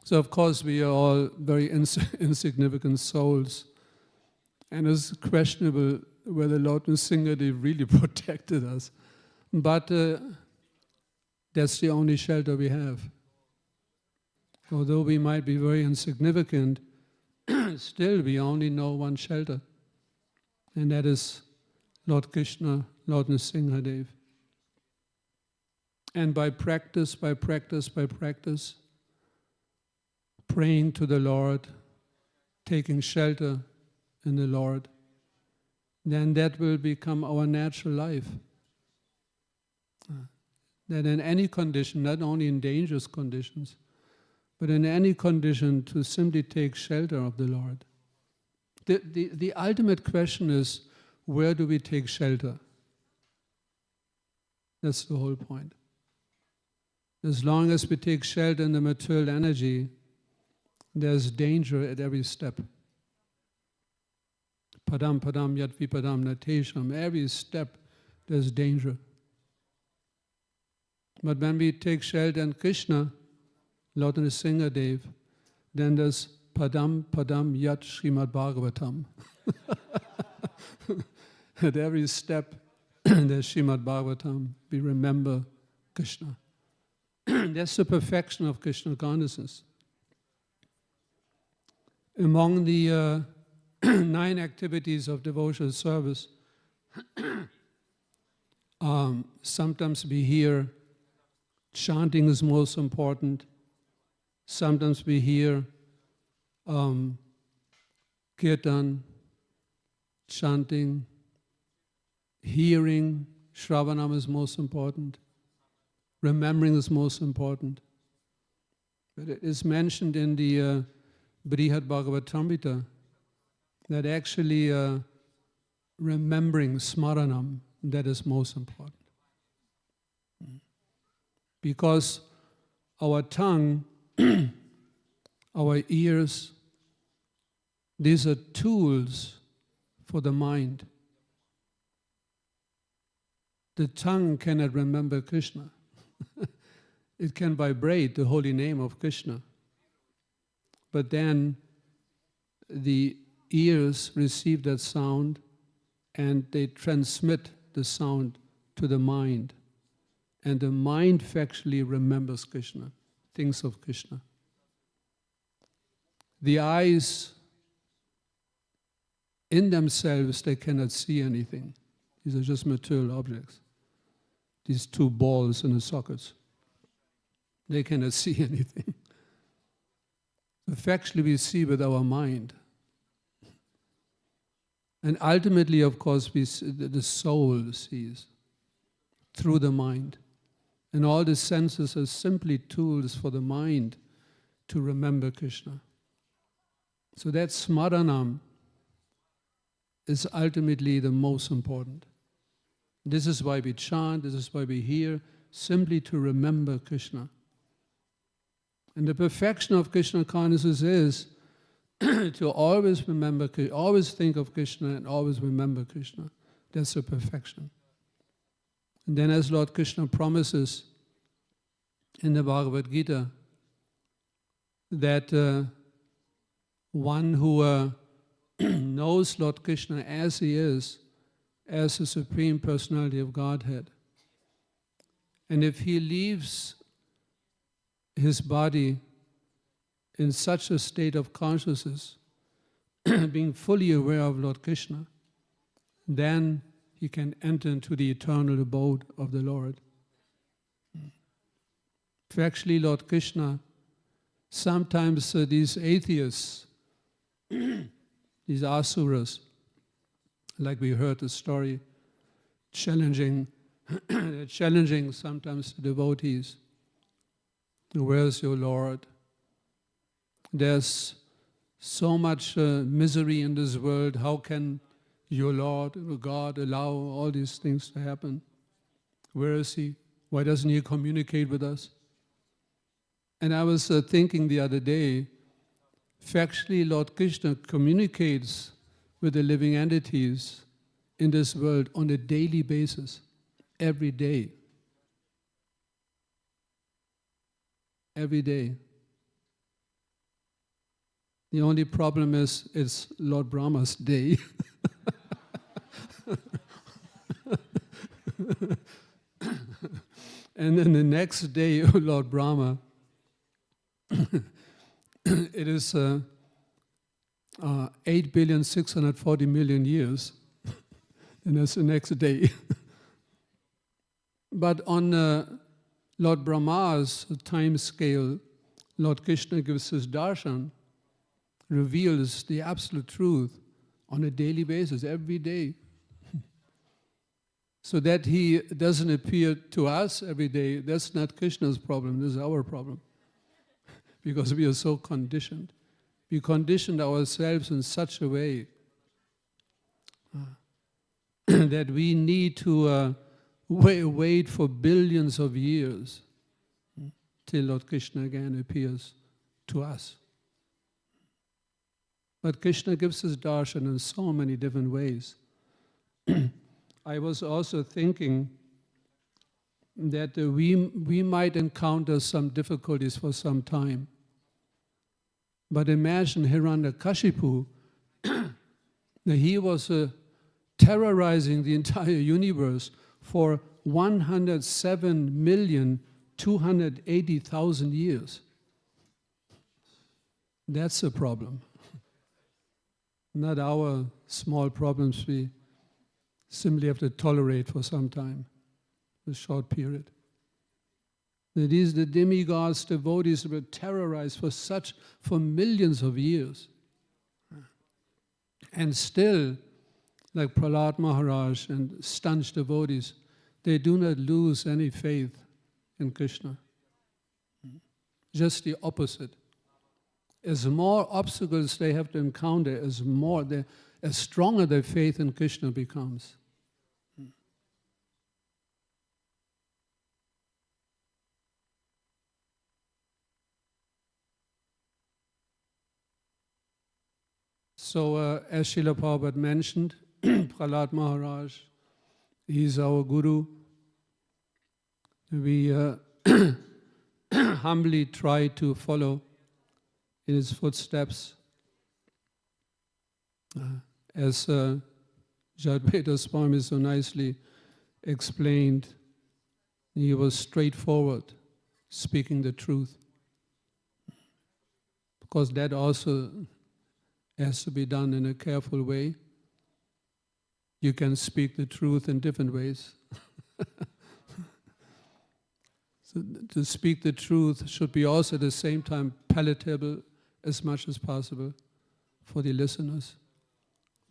[SPEAKER 3] So of course we are all very insignificant souls, and it's questionable whether Lord Nrsingadev really protected us. But that's the only shelter we have. Although we might be very insignificant, still we only know one shelter, and that is Lord Krishna, Lord Nrsingadev. And by practice, praying to the Lord, taking shelter in the Lord, then that will become our natural life. That in any condition, not only in dangerous conditions, but in any condition, to simply take shelter of the Lord. The ultimate question is, where do we take shelter? That's the whole point. As long as we take shelter in the material energy, there's danger at every step. Padam padam yat vipadam natesham. Every step there's danger. But when we take shelter in Krishna, Lord Nrsingadev, then there's padam padam yat Srimad Bhagavatam. At every step there's Srimad Bhagavatam. We remember Krishna. That's the perfection of Krishna consciousness. Among the 9 activities of devotional service, sometimes we hear chanting is most important. Sometimes we hear kirtan, chanting, hearing, shravanam is most important. Remembering is most important. But it is mentioned in the Brihad Bhagavatamrita that actually remembering smaranam, that is most important. Because our tongue, our ears, these are tools for the mind. The tongue cannot remember Krishna. It can vibrate the holy name of Krishna. But then the ears receive that sound and they transmit the sound to the mind. And the mind factually remembers Krishna, thinks of Krishna. The eyes, in themselves, they cannot see anything. These are just material objects. These two balls in the sockets. They cannot see anything. So factually we see with our mind. And ultimately, of course, we see, the soul sees through the mind. And all the senses are simply tools for the mind to remember Krishna. So that smaranam is ultimately the most important. This is why we chant, this is why we hear, simply to remember Krishna. And the perfection of Krishna consciousness is to always remember, always think of Krishna and always remember Krishna. That's the perfection. And then as Lord Krishna promises in the Bhagavad Gita, that one who knows Lord Krishna as he is, as the Supreme Personality of Godhead, and if he leaves his body in such a state of consciousness, being fully aware of Lord Krishna, then he can enter into the eternal abode of the Lord. Actually, Lord Krishna, sometimes these atheists, these asuras, like we heard the story, challenging sometimes the devotees. Where's your Lord? There's so much misery in this world. How can your Lord, God, allow all these things to happen? Where is he? Why doesn't he communicate with us? And I was thinking the other day, factually Lord Krishna communicates with the living entities in this world on a daily basis, every day. Every day. The only problem is it's Lord Brahma's day. And then the next day, Lord Brahma, it is 8,640,000,000 years, and that's the next day. But on Lord Brahma's time scale, Lord Krishna gives his darshan, reveals the absolute truth on a daily basis, every day. So that he doesn't appear to us every day, that's not Krishna's problem, this is our problem. Because we are so conditioned. We conditioned ourselves in such a way that we need to wait for billions of years till Lord Krishna again appears to us. But Krishna gives his darshan in so many different ways. I was also thinking that we might encounter some difficulties for some time. But imagine Hiranyakashipu, he was terrorizing the entire universe for 107,280,000 years. That's a problem. Not our small problems we simply have to tolerate for some time, a short period. These the demigods, devotees were terrorized for millions of years. And still, like Prahlad Maharaj and staunch devotees, they do not lose any faith in Krishna. Just the opposite. As more obstacles they have to encounter, as stronger their faith in Krishna becomes. So, as Srila Prabhupada mentioned, Prahlad Maharaj, he's our guru. We humbly try to follow in his footsteps. As Jadvaita Swami so nicely explained, he was straightforward, speaking the truth. Because that also has to be done in a careful way. You can speak the truth in different ways. So to speak the truth should be also at the same time palatable as much as possible for the listeners.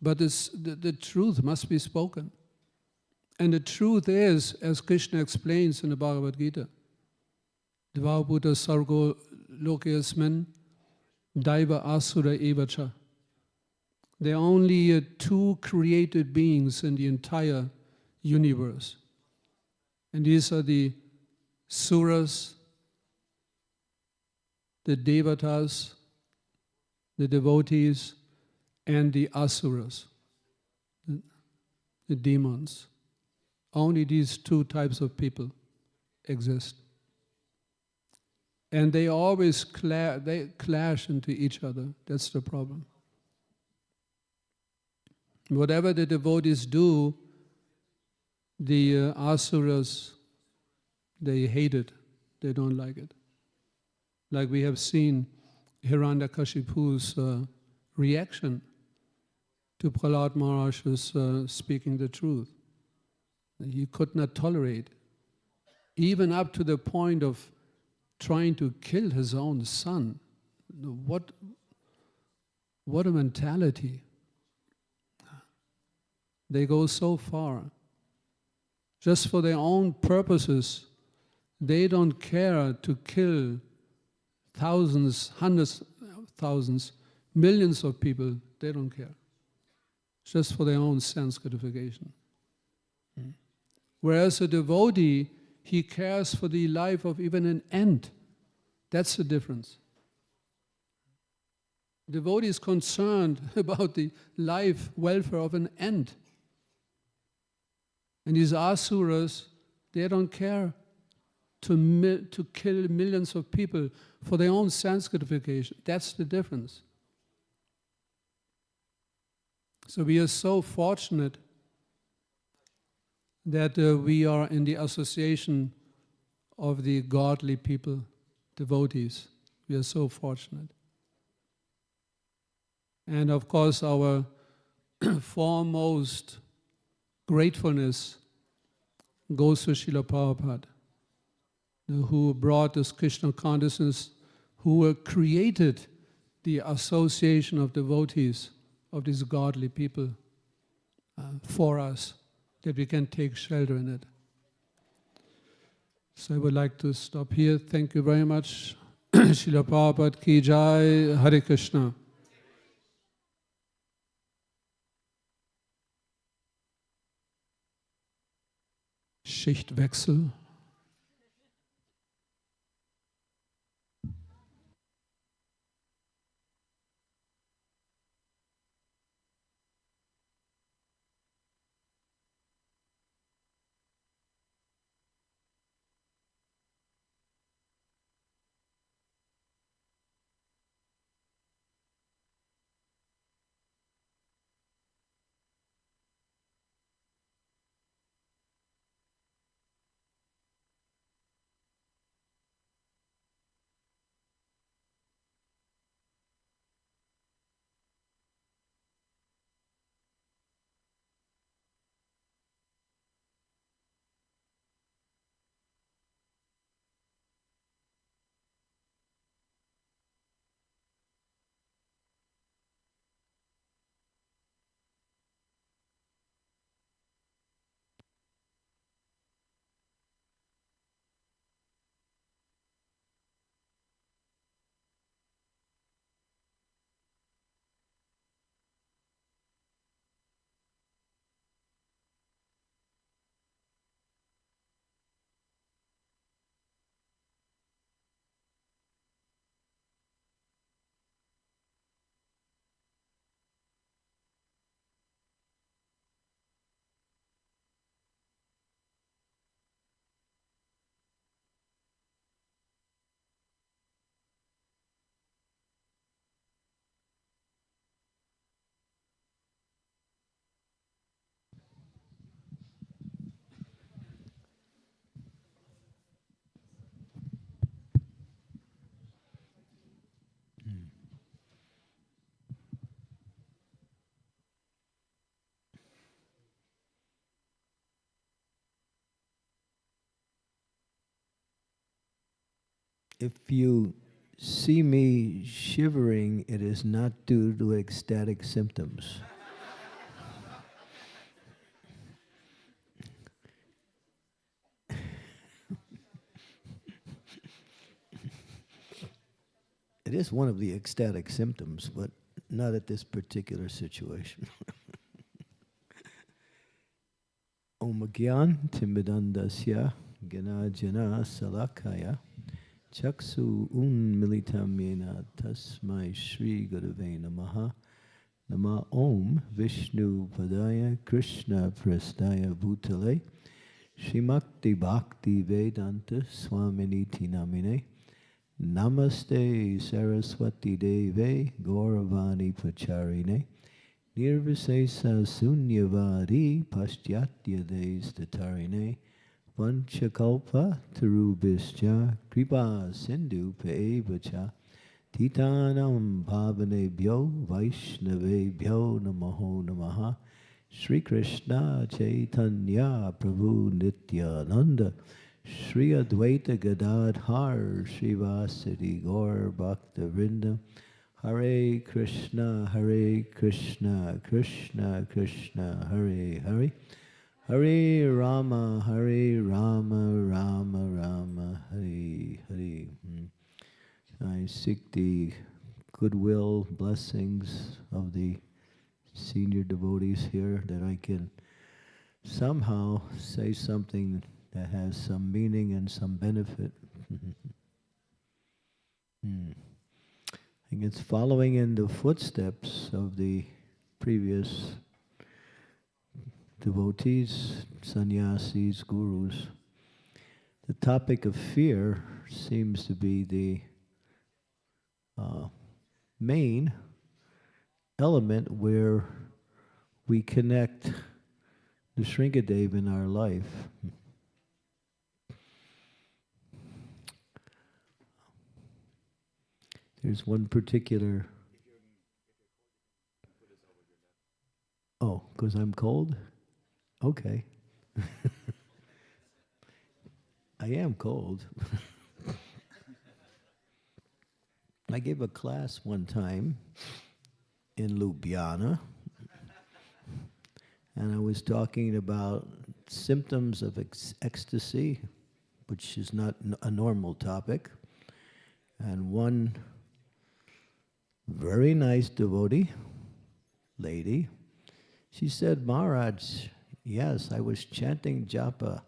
[SPEAKER 3] But the truth must be spoken. And the truth is, as Krishna explains in the Bhagavad Gita, Dvaubuddha Sargo Lokesmin Daiva Asura Evacha. There are only two created beings in the entire universe. And these are the Suras, the Devatas, the devotees, and the Asuras, the demons. Only these two types of people exist. And they always they clash into each other. That's the problem. Whatever the devotees do, the Asuras, they hate it. They don't like it. Like we have seen Hiranyakashipu's reaction to Prahlad Maharaj's speaking the truth. He could not tolerate, even up to the point of trying to kill his own son. What a mentality. They go so far. Just for their own purposes, they don't care to kill thousands, hundreds of thousands, millions of people. They don't care. Just for their own sense gratification. Whereas a devotee, he cares for the life of even an ant. That's the difference. Devotee is concerned about the life, welfare of an ant. And these asuras, they don't care to kill millions of people for their own sense gratification. That's the difference. So we are so fortunate that we are in the association of the godly people, devotees. We are so fortunate. And of course, our foremost gratefulness goes to Srila Prabhupada, who brought this Krishna consciousness, who created the association of devotees, of these godly people, for us, that we can take shelter in it. So I would like to stop here. Thank you very much. Srila Prabhupada ki jai, Hare Krishna. Schichtwechsel.
[SPEAKER 4] if you see me shivering, it is not due to ecstatic symptoms. It is one of the ecstatic symptoms, but not at this particular situation. Om Gyan Timidandasya Ganajana Salakaya Chaksu Unmilitam Yena Tasmai Shri Gurave Namaha Nama Om Vishnu Padaya Krishna Prastaya Bhutale Shrimakti Bhakti Vedanta Swaminiti Namine Namaste Saraswati Deve Gauravani Pacharine Nirvisesa Sunyavadi Paschatya Destatarine Vanchakalpa Tarubhischa Kripa Sindhu Pevacha Titanam Bhavanebhyo Vaishnavebhyo Namaho Namaha Sri Krishna Chaitanya Prabhu Nityananda Shri Advaita Gadadhar Srivasadi Gaur Bhakta Vrinda Hare Krishna Krishna Krishna Hare Hare Hare Rama Rama Rama Hare Hare. I seek the goodwill, blessings of the senior devotees here that I can somehow say something that has some meaning and some benefit. I think it's following in the footsteps of the previous devotees, sannyasis, gurus. The topic of fear seems to be the main element where we connect the Shringadev in our life. There's one particular... Oh, because I'm cold? Okay. I am cold. I gave a class one time in Ljubljana, and I was talking about symptoms of ecstasy, which is not a normal topic. And one very nice devotee, lady, she said, Maharaj, yes, I was chanting japa,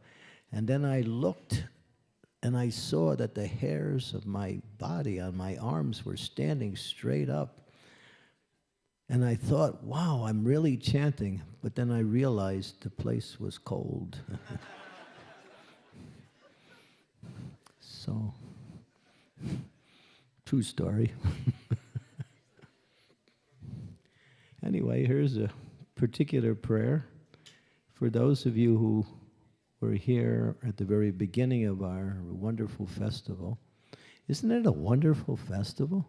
[SPEAKER 4] and then I looked and I saw that the hairs of my body on my arms were standing straight up. And I thought, wow, I'm really chanting. But then I realized the place was cold. So, true story. Anyway, here's a particular prayer for those of you who were here at the very beginning of our wonderful festival. Isn't it a wonderful festival?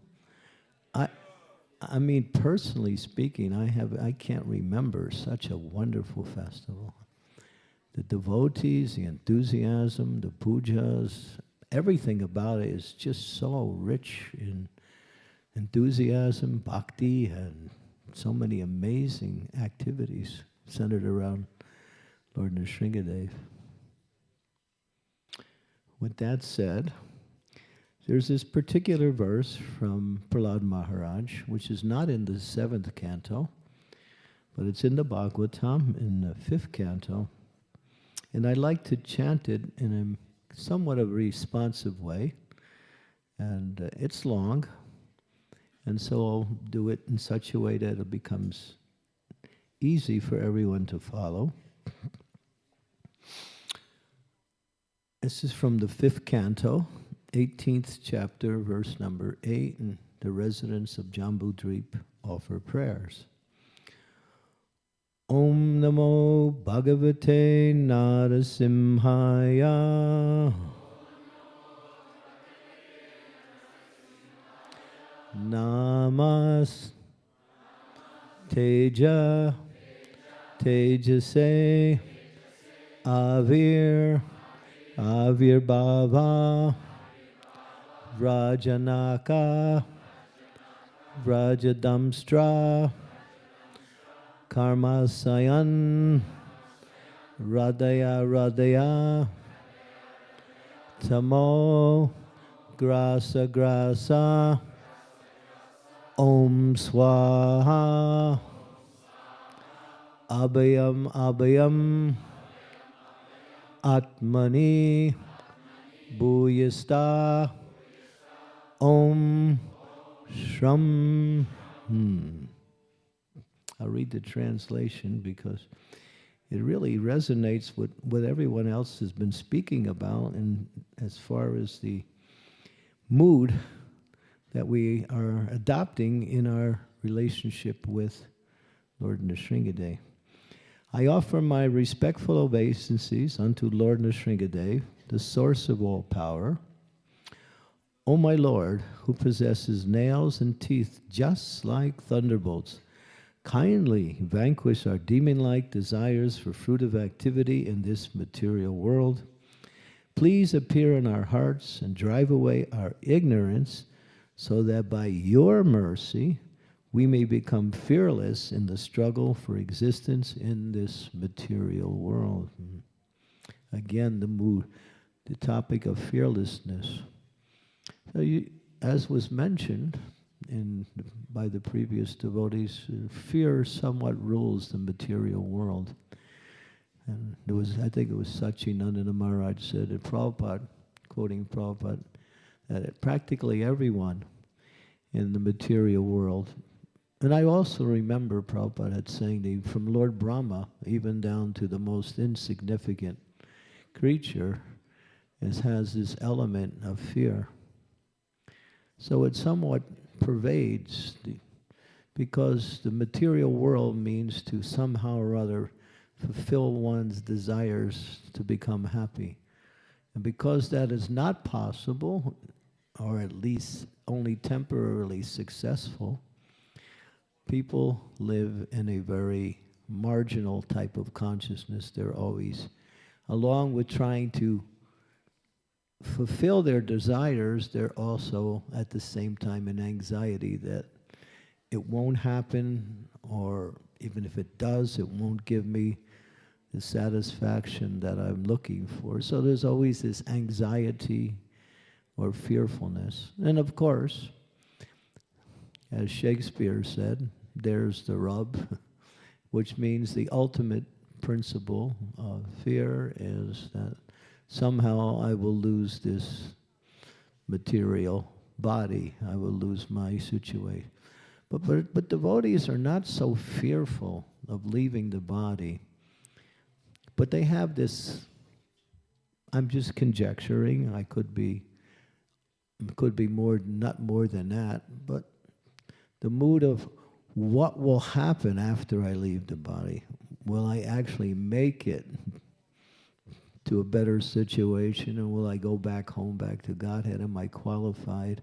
[SPEAKER 4] I mean, personally speaking, I can't remember such a wonderful festival. The devotees, the enthusiasm, the pujas, everything about it is just so rich in enthusiasm, bhakti, and so many amazing activities centered around Lord Nrsingadev. With that said, there's this particular verse from Prahlad Maharaj, which is not in the 7th canto, but it's in the Bhagavatam in the 5th canto. And I like to chant it in a somewhat of a responsive way. And it's long, and so I'll do it in such a way that it becomes easy for everyone to follow. This is from the 5th canto, 18th chapter, verse number 8, and the residents of Jambudvip offer prayers. Om Namo Bhagavate Narasimhaya. Namas Teja Tejase Avir Bhava Vrajanaka, Vrajadamstra, Karmasayan, Radaya Radaya, Tamo, Grasa Grasa, Om Swaha, Abhayam Abhayam, Atmani, Bhuyasta, Om Shram. I'll read the translation because it really resonates with what everyone else has been speaking about, and as far as the mood that we are adopting in our relationship with Lord Nrsimhadev. I offer my respectful obeisances unto Lord Nrsimhadev, the source of all power. O my Lord, who possesses nails and teeth just like thunderbolts, kindly vanquish our demon-like desires for fruitive activity in this material world. Please appear in our hearts and drive away our ignorance, so that by your mercy we may become fearless in the struggle for existence in this material world. Again, the topic of fearlessness. So as was mentioned by the previous devotees, fear somewhat rules the material world. And I think it was Sachinandana Maharaj said that Prabhupada, quoting Prabhupada, that practically everyone in the material world, and I also remember Prabhupada had saying that from Lord Brahma, even down to the most insignificant creature, has this element of fear. So it somewhat pervades, because the material world means to somehow or other fulfill one's desires to become happy. And because that is not possible, or at least only temporarily successful, people live in a very marginal type of consciousness. They're always, along with trying to fulfill their desires, they're also at the same time in anxiety that it won't happen, or even if it does, it won't give me the satisfaction that I'm looking for. So there's always this anxiety or fearfulness. And of course, as Shakespeare said, there's the rub, which means the ultimate principle of fear is that somehow I will lose this material body. I will lose my situation. But devotees are not so fearful of leaving the body. But they have this, I'm just conjecturing, I could be more, not more than that, but the mood of what will happen after I leave the body. Will I actually make it to a better situation, and will I go back home, back to Godhead? Am I qualified?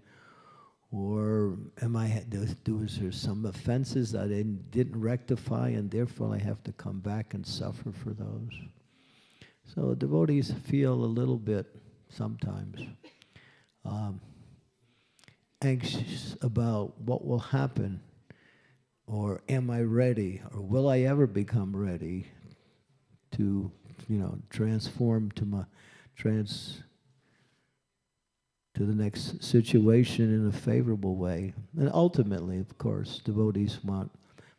[SPEAKER 4] Or is there some offenses that I didn't rectify, and therefore I have to come back and suffer for those? So devotees feel a little bit, sometimes, anxious about what will happen, or am I ready, or will I ever become ready to, transform to the next situation in a favorable way. And ultimately, of course, devotees want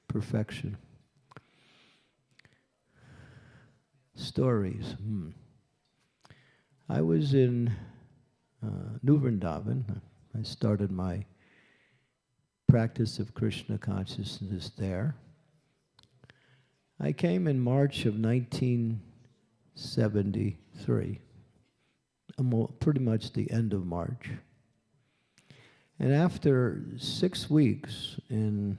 [SPEAKER 4] perfection. Stories. I was in New Vrindavan. I started my practice of Krishna consciousness there. I came in March of 1973. Pretty much the end of March. And after 6 weeks in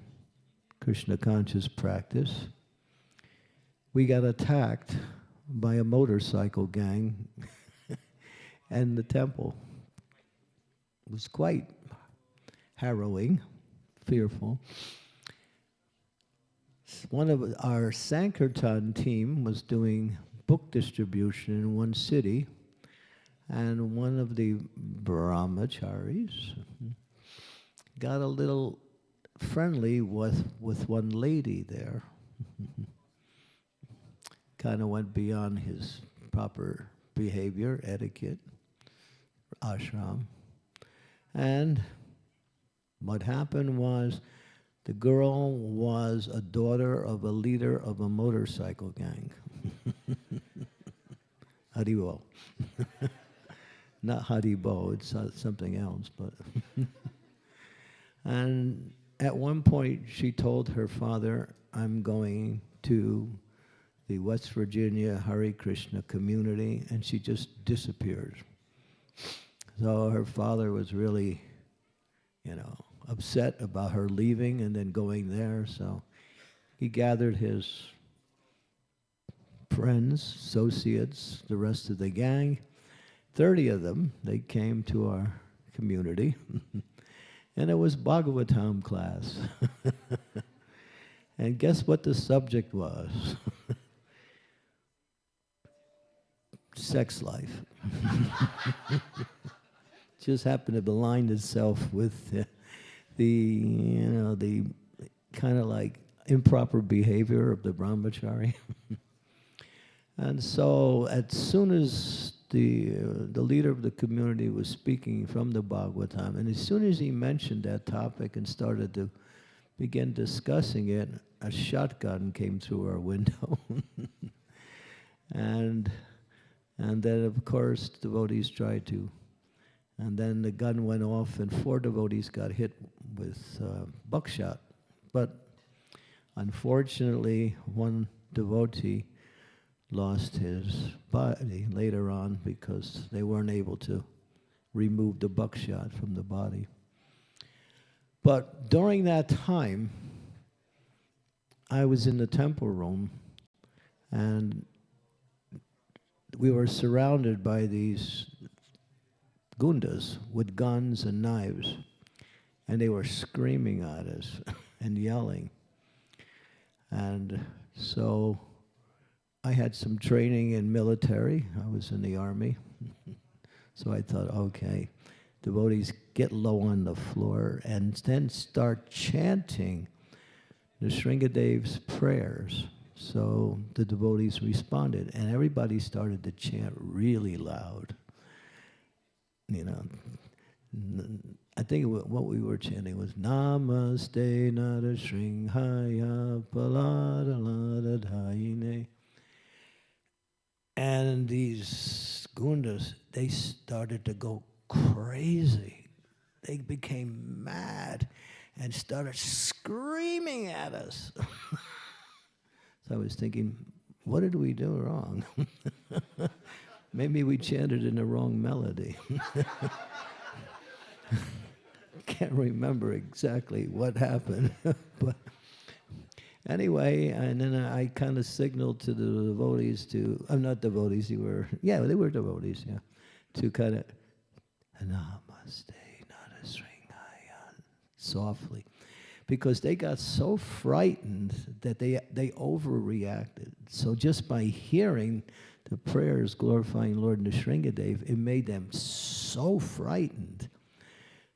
[SPEAKER 4] Krishna conscious practice, we got attacked by a motorcycle gang and the temple. It was quite harrowing, fearful. One of our Sankirtan team was doing book distribution in one city. And one of the brahmacharis got a little friendly with one lady there. Kind of went beyond his proper behavior, etiquette, ashram. And what happened was the girl was a daughter of a leader of a motorcycle gang. Haribo. Not Haribo, it's something else. But and at one point she told her father, I'm going to the West Virginia Hare Krishna community, and she just disappeared. So her father was really, upset about her leaving and then going there. So he gathered his friends, associates, the rest of the gang. 30 of them, they came to our community. And it was Bhagavatam class. And guess what the subject was? Sex life. Just happened to align itself with the kind of like improper behavior of the brahmachari. And so as soon as the leader of the community was speaking from the Bhagavatam, and as soon as he mentioned that topic and started to begin discussing it, a shotgun came through our window. and then, of course, devotees tried to. And then the gun went off, and 4 devotees got hit with buckshot. But unfortunately, one devotee lost his body later on because they weren't able to remove the buckshot from the body. But during that time, I was in the temple room, and we were surrounded by these gundas with guns and knives, and they were screaming at us and yelling. And so I had some training in military. I was in the army. So I thought, okay, devotees get low on the floor and then start chanting the Shringadev's prayers. So the devotees responded, and everybody started to chant really loud. I think what we were chanting was Namaste Nara Shringhaya Paladaladaine. And these gundas, they started to go crazy. They became mad and started screaming at us. So I was thinking, what did we do wrong? Maybe we chanted in the wrong melody. Can't remember exactly what happened. But anyway, and then I kind of signaled to the devotees to, I'm not devotees, they were devotees, yeah, to kind of, Namaste, Narasringaya, softly. Because they got so frightened that they overreacted. So just by hearing the prayers glorifying Lord Nrsingadev, it made them so frightened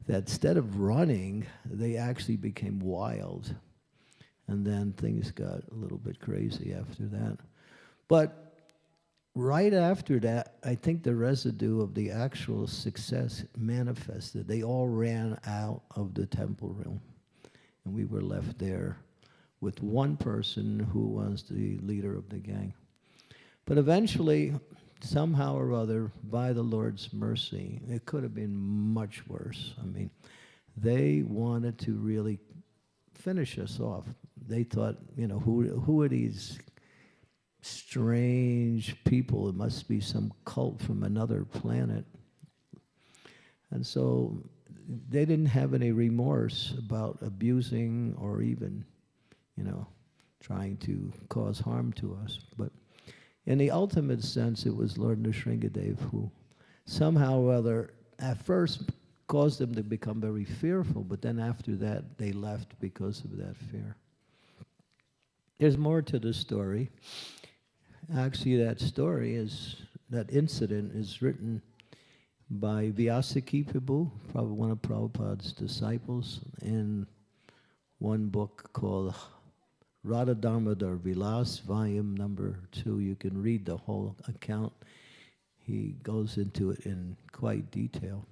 [SPEAKER 4] that instead of running, they actually became wild. And then things got a little bit crazy after that. But right after that, I think the residue of the actual success manifested. They all ran out of the temple room. And we were left there with one person who was the leader of the gang. But eventually, somehow or other, by the Lord's mercy, it could have been much worse. I mean, they wanted to really finish us off. They thought, who are these strange people? It must be some cult from another planet. And so they didn't have any remorse about abusing or even, trying to cause harm to us. But in the ultimate sense, it was Lord Nrsingadev who somehow or other at first caused them to become very fearful, but then after that, they left because of that fear. There's more to the story. Actually, that incident is written by Vyasaki Prabhu, probably one of Prabhupada's disciples, in one book called Radha Damodar Vilas, volume number 2. You can read the whole account. He goes into it in quite detail.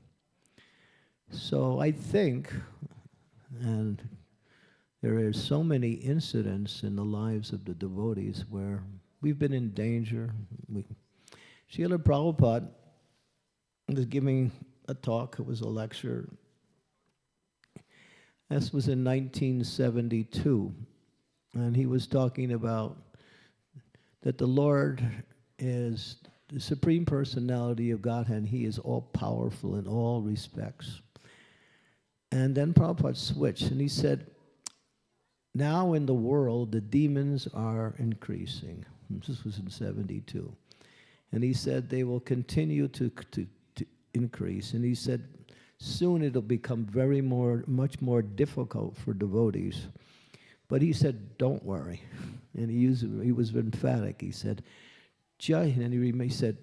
[SPEAKER 4] So I think, and there are so many incidents in the lives of the devotees where we've been in danger. Srila Prabhupada was giving a talk, it was a lecture. This was in 1972, and he was talking about that the Lord is the Supreme Personality of Godhead, and He is all-powerful in all respects. And then Prabhupada switched, and he said, now in the world, the demons are increasing. This was in 72. And he said they will continue to increase. And he said, soon it'll become much more difficult for devotees. But he said, don't worry. And he was emphatic. He said, he said,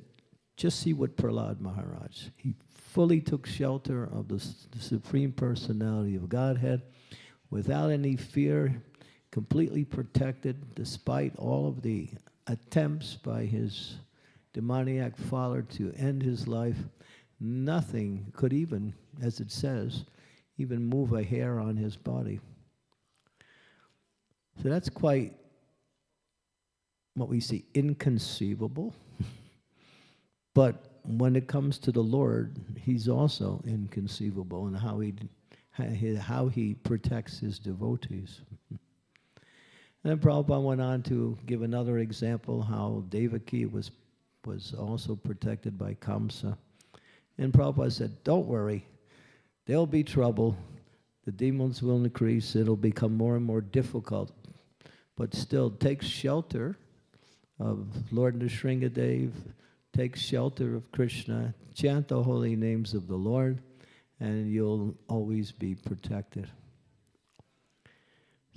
[SPEAKER 4] just see what Prahlad Maharaj. He fully took shelter of the Supreme Personality of Godhead without any fear, completely protected despite all of the attempts by his demoniac father to end his life. Nothing could even, as it says, even move a hair on his body. So that's quite what we see, inconceivable. But when it comes to the Lord, He's also inconceivable in how he protects His devotees. And then Prabhupada went on to give another example how Devaki was also protected by Kamsa. And Prabhupada said, don't worry, there'll be trouble. The demons will increase. It'll become more and more difficult. But still, take shelter of Lord Nrsingadev, take shelter of Krishna, chant the holy names of the Lord, and you'll always be protected.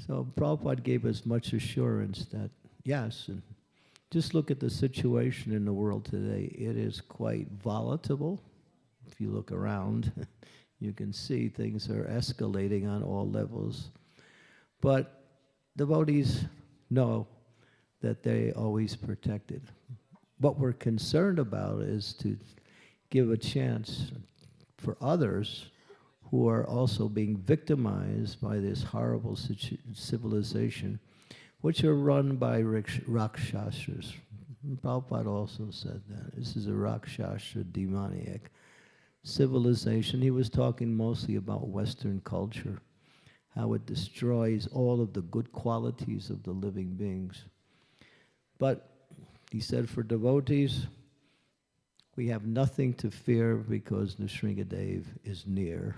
[SPEAKER 4] So Prabhupada gave us much assurance that, yes, and just look at the situation in the world today. It is quite volatile. If you look around, you can see things are escalating on all levels. But devotees know that they always protected. What we're concerned about is to give a chance for others who are also being victimized by this horrible civilization, which are run by Rakshasas. Prabhupada also said that. This is a Rakshasa demoniac civilization. He was talking mostly about Western culture, how it destroys all of the good qualities of the living beings. But he said for devotees, we have nothing to fear because Nrsingadev is near.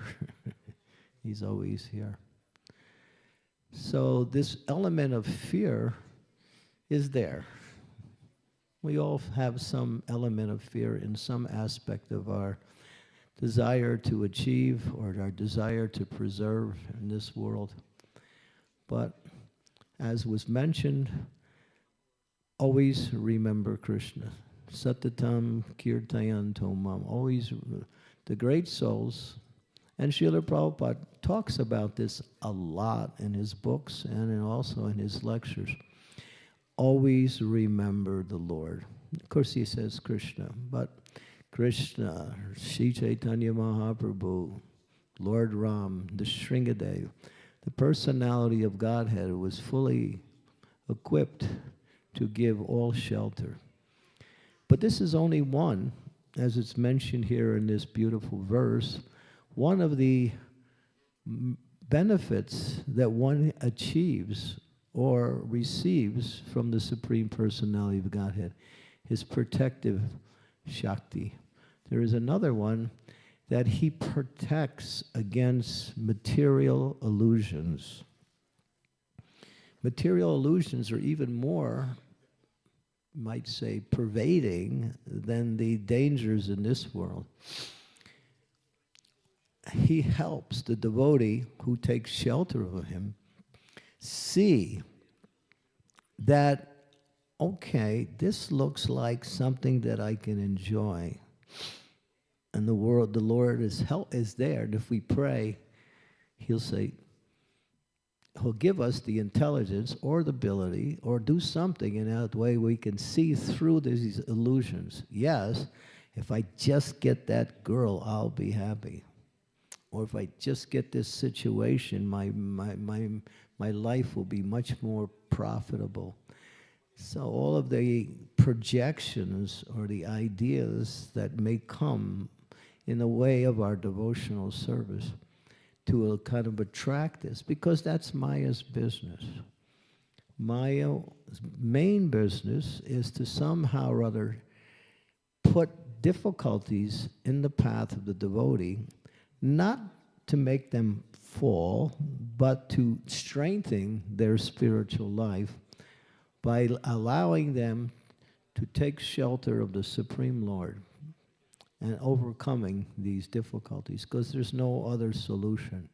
[SPEAKER 4] He's always here. So this element of fear is there. We all have some element of fear in some aspect of our desire to achieve or our desire to preserve in this world. But as was mentioned, always remember Krishna. Satatam kirtayan tomam. Always the great souls. And Srila Prabhupada talks about this a lot in his books and also in his lectures. Always remember the Lord. Of course he says Krishna, but Krishna, Sri Chaitanya Mahaprabhu, Lord Ram, the Nrsingadev, the personality of Godhead was fully equipped to give all shelter. But this is only one, as it's mentioned here in this beautiful verse, one of the benefits that one achieves or receives from the Supreme Personality of Godhead, His protective Shakti. There is another one that He protects against material illusions. Material illusions are even more, might say, pervading than the dangers in this world. He helps the devotee who takes shelter of Him see that, okay, this looks like something that I can enjoy. And the Lord is there. And if we pray, He'll say, He'll give us the intelligence or the ability or do something in that way we can see through these illusions. Yes, if I just get that girl, I'll be happy. Or if I just get this situation, my life will be much more profitable. So all of the projections or the ideas that may come in the way of our devotional service to kind of attract this, because that's Maya's business. Maya's main business is to somehow or other put difficulties in the path of the devotee, not to make them fall, but to strengthen their spiritual life by allowing them to take shelter of the Supreme Lord and overcoming these difficulties, because there's no other solution.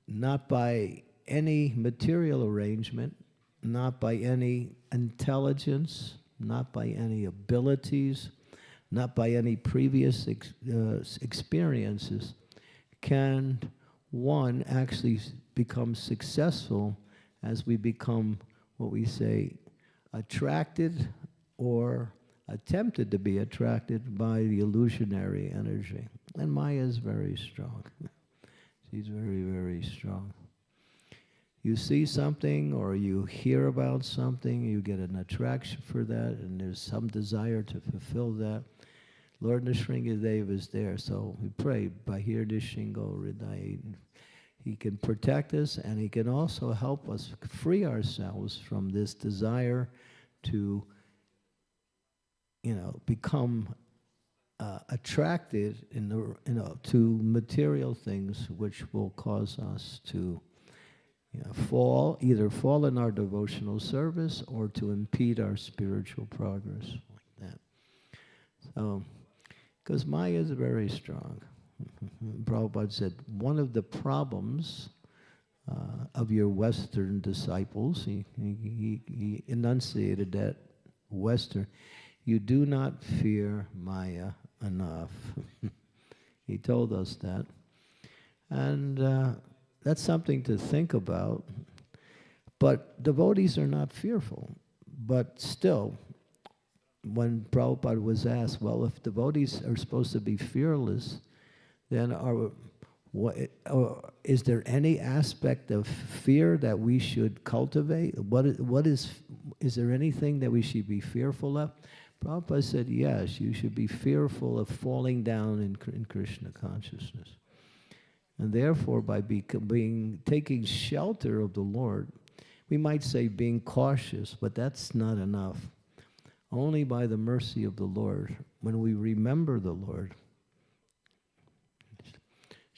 [SPEAKER 4] Not by any material arrangement, not by any intelligence, not by any abilities, not by any previous experiences, can one actually become successful as we become, what we say, attracted or attempted to be attracted by the illusionary energy. And Maya is very strong. She's very, very strong. You see something or you hear about something, you get an attraction for that, and there's some desire to fulfill that. Lord Nrsingadeva is there, so we pray, Bahir Dishingo Hridaya. He can protect us, and He can also help us free ourselves from this desire to, become attracted to material things, which will cause us to either fall in our devotional service or to impede our spiritual progress, like that. So, because Maya is very strong. Prabhupada said, one of the problems of your Western disciples, he enunciated that Western, you do not fear Maya enough. He told us that. And that's something to think about. But devotees are not fearful. But still, when Prabhupada was asked, well, if devotees are supposed to be fearless, then is there any aspect of fear that we should cultivate? Is there anything that we should be fearful of? Prabhupada said, yes, you should be fearful of falling down in Krishna consciousness. And therefore, by taking shelter of the Lord, we might say being cautious, but that's not enough. Only by the mercy of the Lord, when we remember the Lord.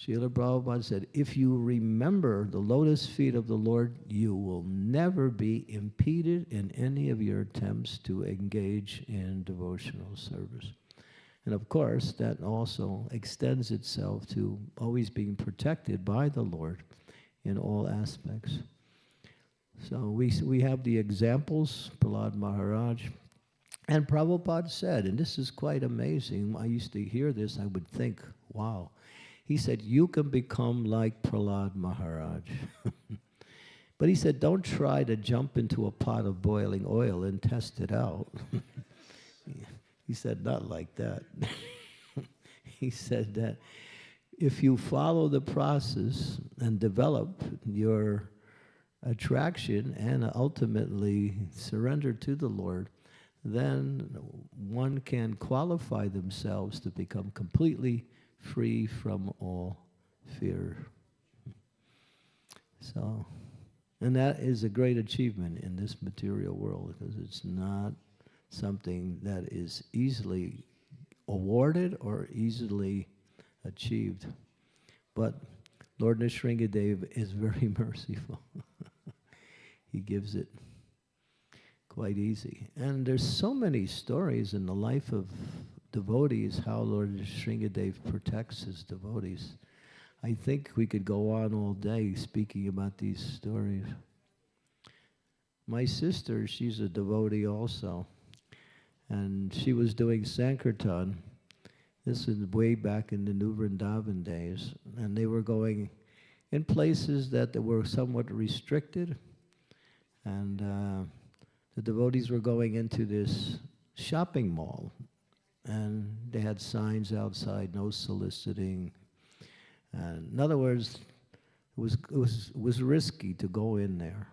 [SPEAKER 4] Srila Prabhupada said, if you remember the lotus feet of the Lord, you will never be impeded in any of your attempts to engage in devotional service. And of course, that also extends itself to always being protected by the Lord in all aspects. So we have the examples, Prahlad Maharaj. And Prabhupada said, and this is quite amazing, I used to hear this, I would think, wow. He said, you can become like Prahlad Maharaj. But he said, don't try to jump into a pot of boiling oil and test it out. He said, not like that. He said that if you follow the process and develop your attraction and ultimately surrender to the Lord, then one can qualify themselves to become completely free from all fear. So, and that is a great achievement in this material world, because it's not something that is easily awarded or easily achieved. But Lord Nrsingadeva is very merciful. He gives it quite easy. And there's so many stories in the life of devotees, how Lord Nrsingadeva protects his devotees. I think we could go on all day speaking about these stories. My sister, she's a devotee also, and she was doing Sankirtan, This is way back in the New Vrindavan days. And they were going in places that were somewhat restricted. And the devotees were going into this shopping mall. And they had signs outside, no soliciting. And in other words, it was risky to go in there.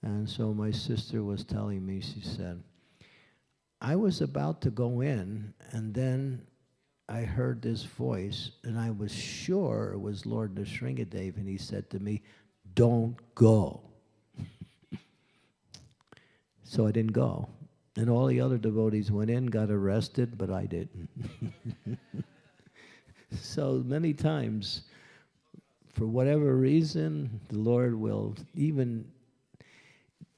[SPEAKER 4] And so my sister was telling me, she said, I was about to go in, and then I heard this voice, and I was sure it was Lord Nrsingadev, and he said to me, don't go. So I didn't go. And all the other devotees went in, got arrested, but I didn't. So many times, for whatever reason, the Lord will, even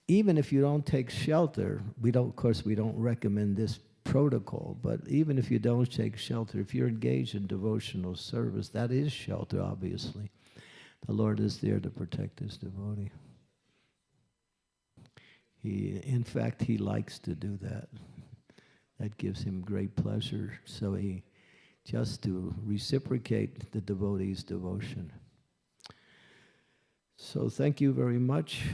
[SPEAKER 4] if you don't take shelter, of course, we don't recommend this protocol, but even if you don't take shelter, if you're engaged in devotional service, that is shelter, obviously. The Lord is there to protect his devotee. In fact, he likes to do that. That gives him great pleasure. So just to reciprocate the devotee's devotion. So thank you very much.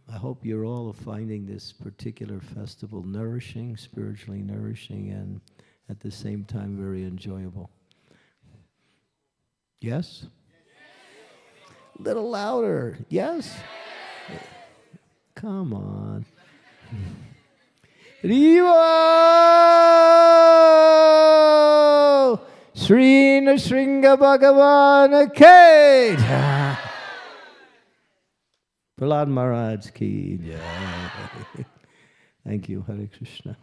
[SPEAKER 4] I hope you're all finding this particular festival nourishing, spiritually nourishing, and at the same time very enjoyable. Yes? A little louder. Yes? Come on. Rivo! Sri Nrsinga Bhagavan Ki! Prahlad Maharaj ki jai. Thank you. Hare Krishna.